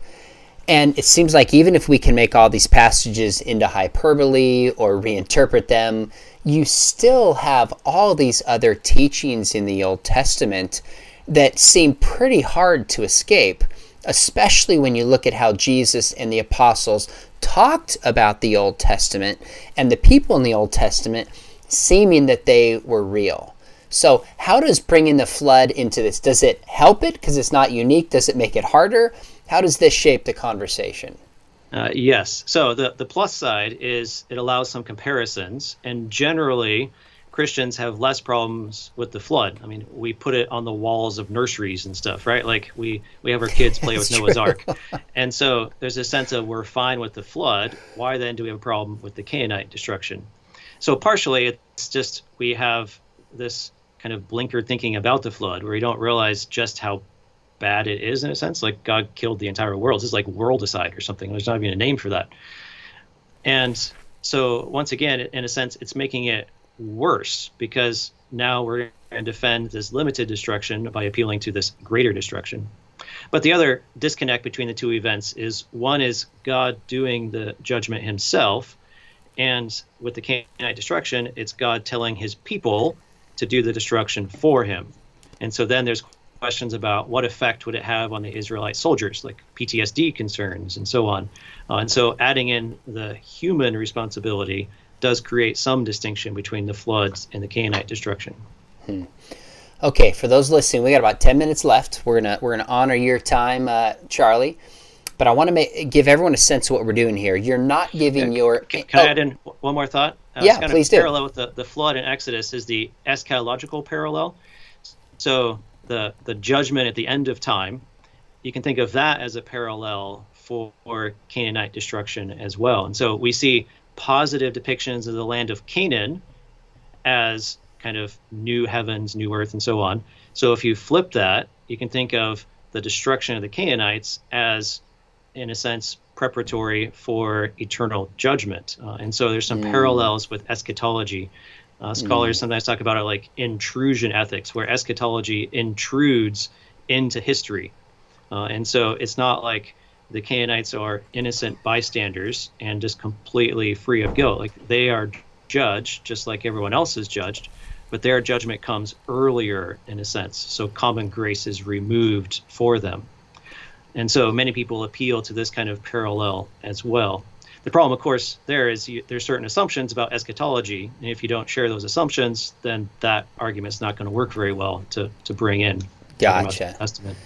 And it seems like even if we can make all these passages into hyperbole or reinterpret them, you still have all these other teachings in the Old Testament that seem pretty hard to escape, especially when you look at how Jesus and the apostles talked about the Old Testament and the people in the Old Testament seeming that they were real. So how does bringing the flood into this, does it help it because it's not unique? Does it make it harder? How does this shape the conversation? Yes. So the plus side is it allows some comparisons, and generally Christians have less problems with the flood. I mean, we put it on the walls of nurseries and stuff, right? Like we have our kids play with Noah's Ark. And so there's a sense of we're fine with the flood. Why then do we have a problem with the Canaanite destruction? So partially it's just we have this kind of blinkered thinking about the flood where we don't realize just how bad it is, in a sense. Like, God killed the entire world. It's like worldicide or something. There's not even a name for that. And so once again, in a sense, it's making it worse because now we're going to defend this limited destruction by appealing to this greater destruction. But the other disconnect between the two events is one is God doing the judgment himself, and with the Canaanite destruction, it's God telling his people to do the destruction for him. And so then there's questions about what effect would it have on the Israelite soldiers, like PTSD concerns and so on. And so adding in the human responsibility does create some distinction between the floods and the Canaanite destruction. Okay, for those listening, we got about 10 minutes left. We're gonna honor your time, Charlie. But I want to give everyone a sense of what we're doing here. You're not giving your... Can I add in one more thought? Yeah, please do. Parallel with the flood in Exodus is the eschatological parallel. So the judgment at the end of time, you can think of that as a parallel for Canaanite destruction as well. And so we see positive depictions of the land of Canaan as kind of new heavens, new earth, and so on. So if you flip that, you can think of the destruction of the Canaanites as, in a sense, preparatory for eternal judgment. And so there's some parallels with eschatology. Scholars sometimes talk about it like intrusion ethics, where eschatology intrudes into history. And so it's not like the Canaanites are innocent bystanders and just completely free of guilt. Like, they are judged just like everyone else is judged, but their judgment comes earlier in a sense. So common grace is removed for them. And so many people appeal to this kind of parallel as well. The problem, of course, there's certain assumptions about eschatology, and if you don't share those assumptions, then that argument's not going to work very well to bring in. Gotcha. Testament.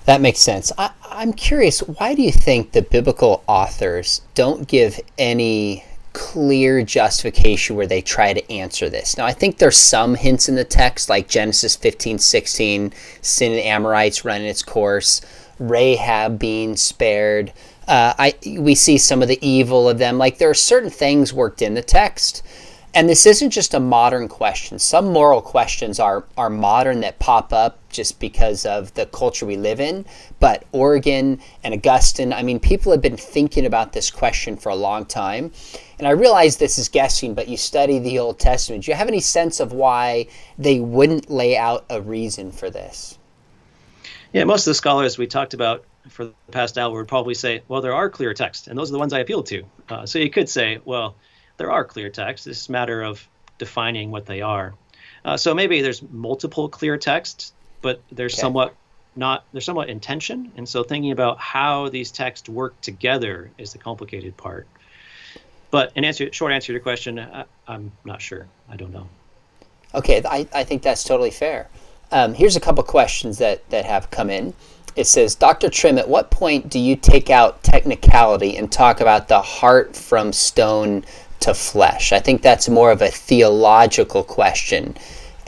That makes sense. I'm curious, why do you think the biblical authors don't give any clear justification where they try to answer this? Now, I think there's some hints in the text, like Genesis 15:16, sin and Amorites running its course, Rahab being spared. We see some of the evil of them. Like, there are certain things worked in the text. And this isn't just a modern question. Some moral questions are modern that pop up just because of the culture we live in. But Origen and Augustine, I mean, people have been thinking about this question for a long time. And I realize this is guessing, but you study the Old Testament. Do you have any sense of why they wouldn't lay out a reason for this? Yeah, most of the scholars we talked about for the past hour would probably say, well, there are clear texts, and those are the ones I appeal to. So you could say, well, there are clear texts. It's a matter of defining what they are. So maybe there's multiple clear texts, but they're somewhat in tension. And so thinking about how these texts work together is the complicated part. But short answer to your question, I'm not sure. I don't know. Okay, I think that's totally fair. Here's a couple questions that have come in. It says, Dr. Trimm, at what point do you take out technicality and talk about the heart from stone to flesh? I think that's more of a theological question,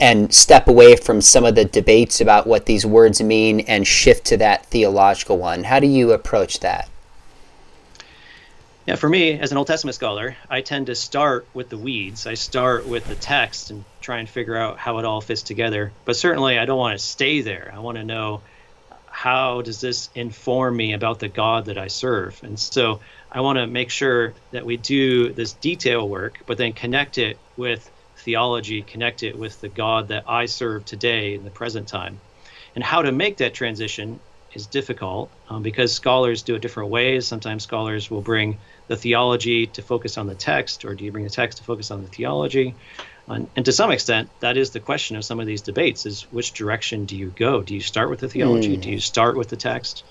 and step away from some of the debates about what these words mean and shift to that theological one. How do you approach that? Yeah, for me, as an Old Testament scholar, I tend to start with the weeds. I start with the text and try and figure out how it all fits together. But certainly I don't want to stay there. I want to know, how does this inform me about the God that I serve? And so I want to make sure that we do this detail work, but then connect it with theology, connect it with the God that I serve today in the present time. And how to make that transition is difficult because scholars do it different ways. Sometimes scholars will bring the theology to focus on the text, or do you bring the text to focus on the theology? And to some extent, that is the question of some of these debates, is which direction do you go? Do you start with the theology? Do you start with the text?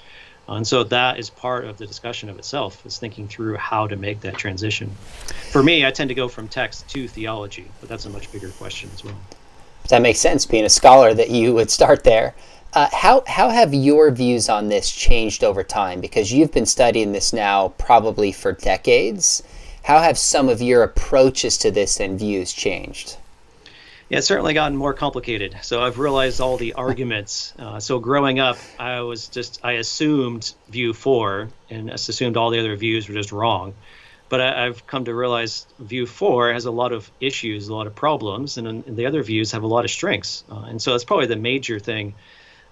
And so that is part of the discussion of itself, is thinking through how to make that transition. For me, I tend to go from text to theology, but that's a much bigger question as well. That makes sense, being a scholar, that you would start there. How have your views on this changed over time? Because you've been studying this now probably for decades. How have some of your approaches to this and views changed? Yeah, it's certainly gotten more complicated. So I've realized all the arguments. So growing up, I assumed view 4 and assumed all the other views were just wrong. But I've come to realize view 4 has a lot of issues, a lot of problems, and the other views have a lot of strengths. And so that's probably the major thing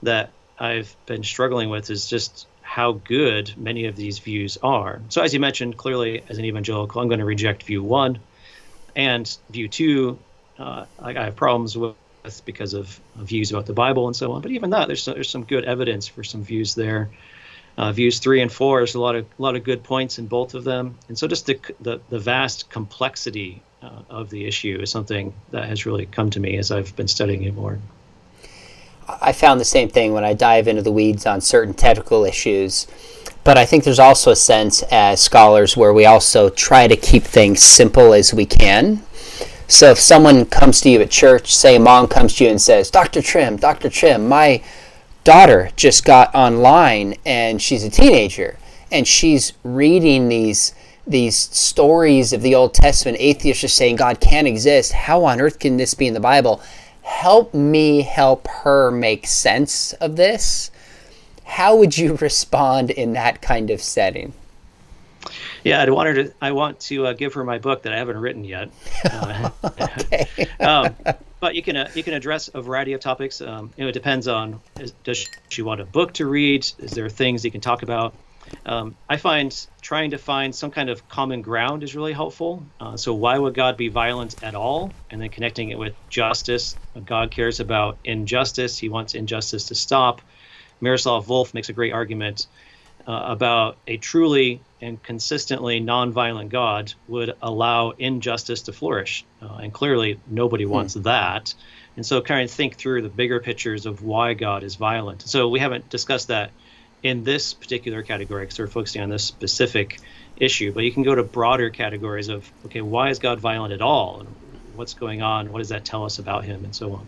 that I've been struggling with, is just how good many of these views are. So as you mentioned, clearly as an evangelical, I'm going to reject view 1, and view 2 I have problems with because of views about the Bible and so on. But even that, there's some good evidence for some views there. Views 3 and 4, there's a lot of good points in both of them. And so just the vast complexity of the issue is something that has really come to me as I've been studying it more. I found the same thing when I dive into the weeds on certain technical issues. But I think there's also a sense as scholars where we also try to keep things simple as we can. So if someone comes to you at church, say a mom comes to you and says, Dr. Trimm, my daughter just got online and she's a teenager and she's reading these stories of the Old Testament. Atheists are saying God can't exist. How on earth can this be in the Bible? Help me help her make sense of this. How would you respond in that kind of setting? Yeah, I want to give her my book that I haven't written yet. Okay. But you can address a variety of topics. It depends on, does she want a book to read? Is there things you can talk about? I find trying to find some kind of common ground is really helpful. So why would God be violent at all? And then connecting it with justice. God cares about injustice. He wants injustice to stop. Miroslav Volf makes a great argument about a truly and consistently nonviolent God would allow injustice to flourish. And clearly nobody wants that. And so kind of think through the bigger pictures of why God is violent. So we haven't discussed that in this particular category because we're focusing on this specific issue, but you can go to broader categories of, okay, why is God violent at all? And what's going on? What does that tell us about him? And so on.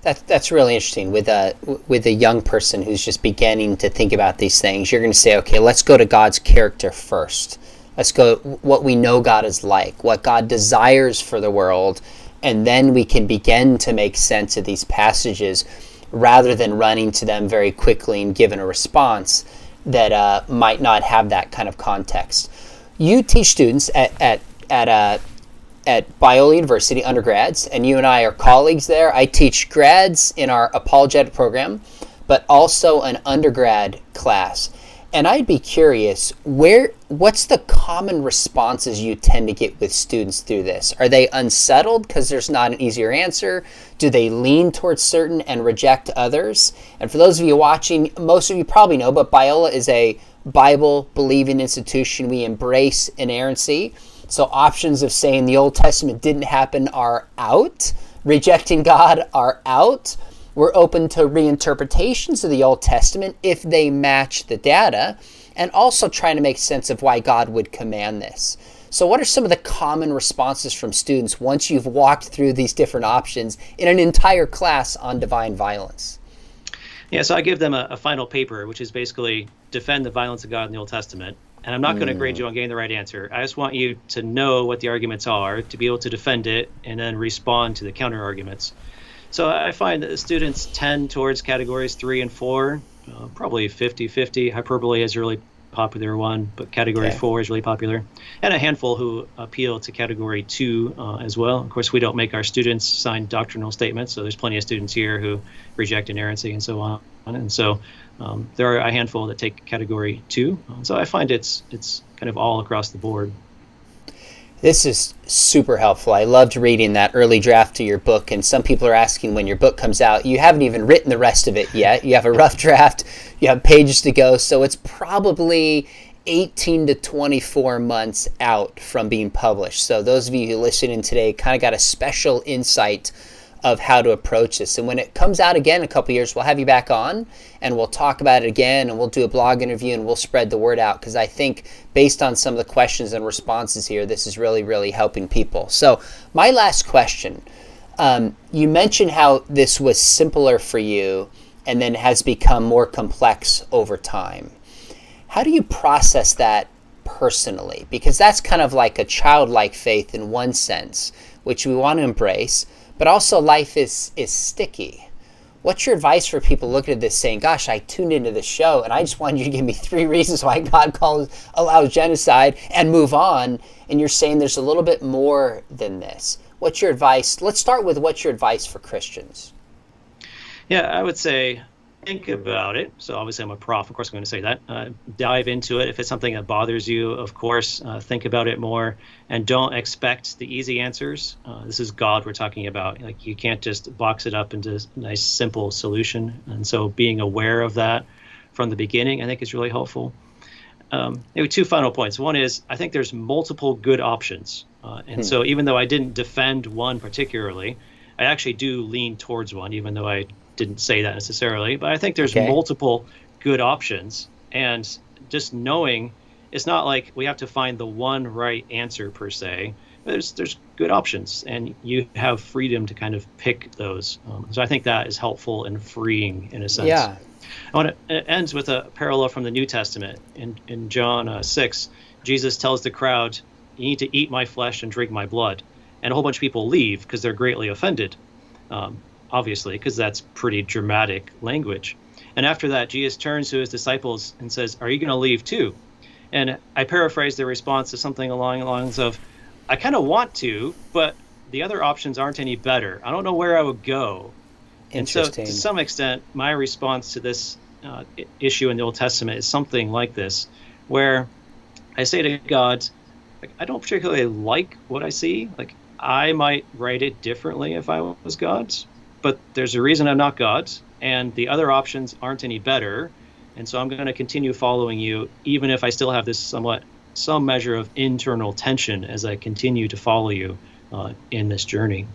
That's really interesting. With a young person who's just beginning to think about these things, you're going to say, okay, let's go to God's character first. Let's go what we know God is like, what God desires for the world, and then we can begin to make sense of these passages rather than running to them very quickly and giving a response that might not have that kind of context. You teach students at Biola University, undergrads, and you and I are colleagues there. I teach grads in our apologetic program, but also an undergrad class. And I'd be curious, what's the common responses you tend to get with students through this? Are they unsettled because there's not an easier answer? Do they lean towards certain and reject others? And for those of you watching, most of you probably know, but Biola is a Bible-believing institution. We embrace inerrancy. So options of saying the Old Testament didn't happen are out. Rejecting God are out. We're open to reinterpretations of the Old Testament if they match the data, and also trying to make sense of why God would command this. So what are some of the common responses from students once you've walked through these different options in an entire class on divine violence? Yeah, so I give them a final paper, which is basically defend the violence of God in the Old Testament. And I'm not going to grade you on getting the right answer. I just want you to know what the arguments are, to be able to defend it, and then respond to the counter arguments. So I find that the students tend towards categories 3 and 4, probably 50-50. Hyperbole is a really popular one, but category 4 is really popular. And a handful who appeal to category 2 as well. Of course, we don't make our students sign doctrinal statements, so there's plenty of students here who reject inerrancy and so on. And so there are a handful that take category 2. So I find it's kind of all across the board. This is super helpful. I loved reading that early draft of your book, and some people are asking when your book comes out. You haven't even written the rest of it yet. You have a rough draft. You have pages to go, so it's probably 18 to 24 months out from being published. So those of you who listen in today kind of got a special insight of how to approach this. And when it comes out again in a couple years, we'll have you back on and we'll talk about it again, and we'll do a blog interview and we'll spread the word out, because I think based on some of the questions and responses here, this is really, really helping people. So my last question, you mentioned how this was simpler for you and then has become more complex over time. How do you process that personally? Because that's kind of like a childlike faith in one sense, which we want to embrace, but also life is sticky. What's your advice for people looking at this saying, gosh, I tuned into the show and I just wanted you to give me 3 reasons why God allows genocide and move on, and you're saying there's a little bit more than this. What's your advice? Let's start with what's your advice for Christians? Yeah, I would say think about it. So obviously I'm a prof. Of course I'm going to say that. Dive into it. If it's something that bothers you, of course, think about it more and don't expect the easy answers. This is God we're talking about. Like you can't just box it up into a nice, simple solution. And so being aware of that from the beginning, I think is really helpful. Maybe two final points. One is I think there's multiple good options. And so even though I didn't defend one particularly, I actually do lean towards one, even though I didn't say that necessarily. But I think there's multiple good options. And just knowing it's not like we have to find the one right answer per se. There's good options, and you have freedom to kind of pick those. So I think that is helpful and freeing in a sense. Yeah. It ends with a parallel from the New Testament. In John 6, Jesus tells the crowd, you need to eat my flesh and drink my blood. And a whole bunch of people leave because they're greatly offended, obviously, because that's pretty dramatic language. And after that, Jesus turns to his disciples and says, are you going to leave too? And I paraphrase their response to something along the lines of, I kind of want to, but the other options aren't any better. I don't know where I would go. And so to some extent, my response to this issue in the Old Testament is something like this, where I say to God, like, I don't particularly like what I see. Like, I might write it differently if I was God, but there's a reason I'm not God, and the other options aren't any better. And so I'm going to continue following you, even if I still have this some measure of internal tension as I continue to follow you in this journey.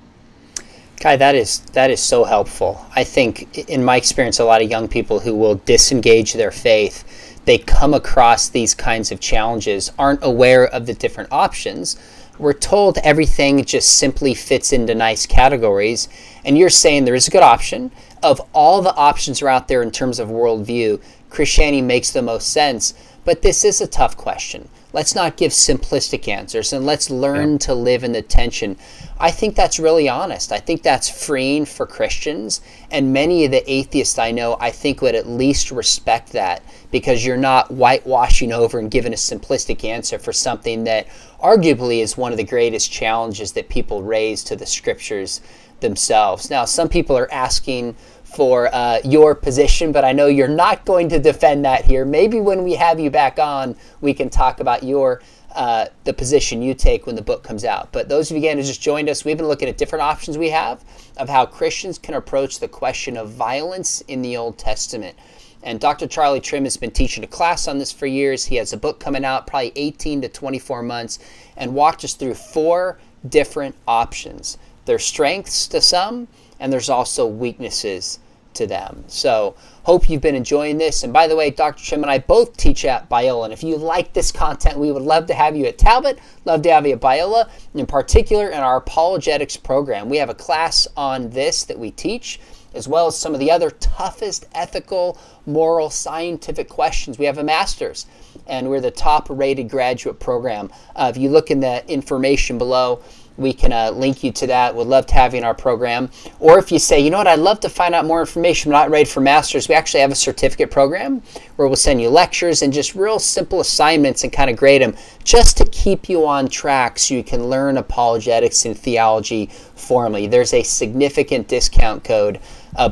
Guy, that is so helpful. I think in my experience, a lot of young people who will disengage their faith, they come across these kinds of challenges, aren't aware of the different options. We're told everything just simply fits into nice categories. And you're saying there is a good option. Of all the options are out there in terms of worldview, Christianity makes the most sense. But this is a tough question. Let's not give simplistic answers, and let's learn to live in the tension. I think that's really honest. I think that's freeing for Christians. And many of the atheists I know, I think, would at least respect that, because you're not whitewashing over and giving a simplistic answer for something that arguably is one of the greatest challenges that people raise to the scriptures themselves. Now, some people are asking for your position, but I know you're not going to defend that here. Maybe when we have you back on, we can talk about the position you take when the book comes out. But those of you again who just joined us, we've been looking at different options we have of how Christians can approach the question of violence in the Old Testament. And Dr. Charlie Trimm has been teaching a class on this for years. He has a book coming out, probably 18 to 24 months, and walked us through 4 different options. There's strengths to some, and there's also weaknesses to them. So hope you've been enjoying this. And by the way, Dr. Trimm and I both teach at Biola. And if you like this content, we would love to have you at Talbot, love to have you at Biola, in particular in our apologetics program. We have a class on this that we teach, as well as some of the other toughest ethical, moral, scientific questions. We have a master's, and we're the top-rated graduate program. If you look in the information below, we can link you to that. We'd love to have you in our program. Or if you say, you know what, I'd love to find out more information, I'm not ready for master's, we actually have a certificate program where we'll send you lectures and just real simple assignments and kind of grade them just to keep you on track so you can learn apologetics and theology formally. There's a significant discount code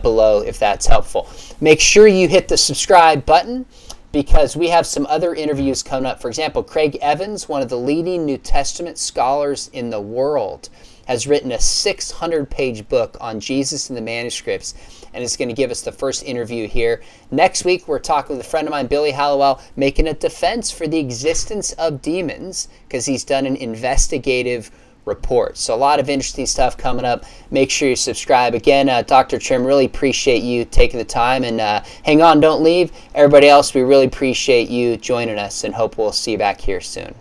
below if that's helpful. Make sure you hit the subscribe button, because we have some other interviews coming up. For example, Craig Evans, one of the leading New Testament scholars in the world, has written a 600-page book on Jesus and the manuscripts, and is going to give us the first interview here. Next week, we're talking with a friend of mine, Billy Hallowell, making a defense for the existence of demons, because he's done an investigative report. So a lot of interesting stuff coming up. Make sure you subscribe. Again, Dr. Trimm, really appreciate you taking the time, and hang on, don't leave. Everybody else, we really appreciate you joining us, and hope we'll see you back here soon.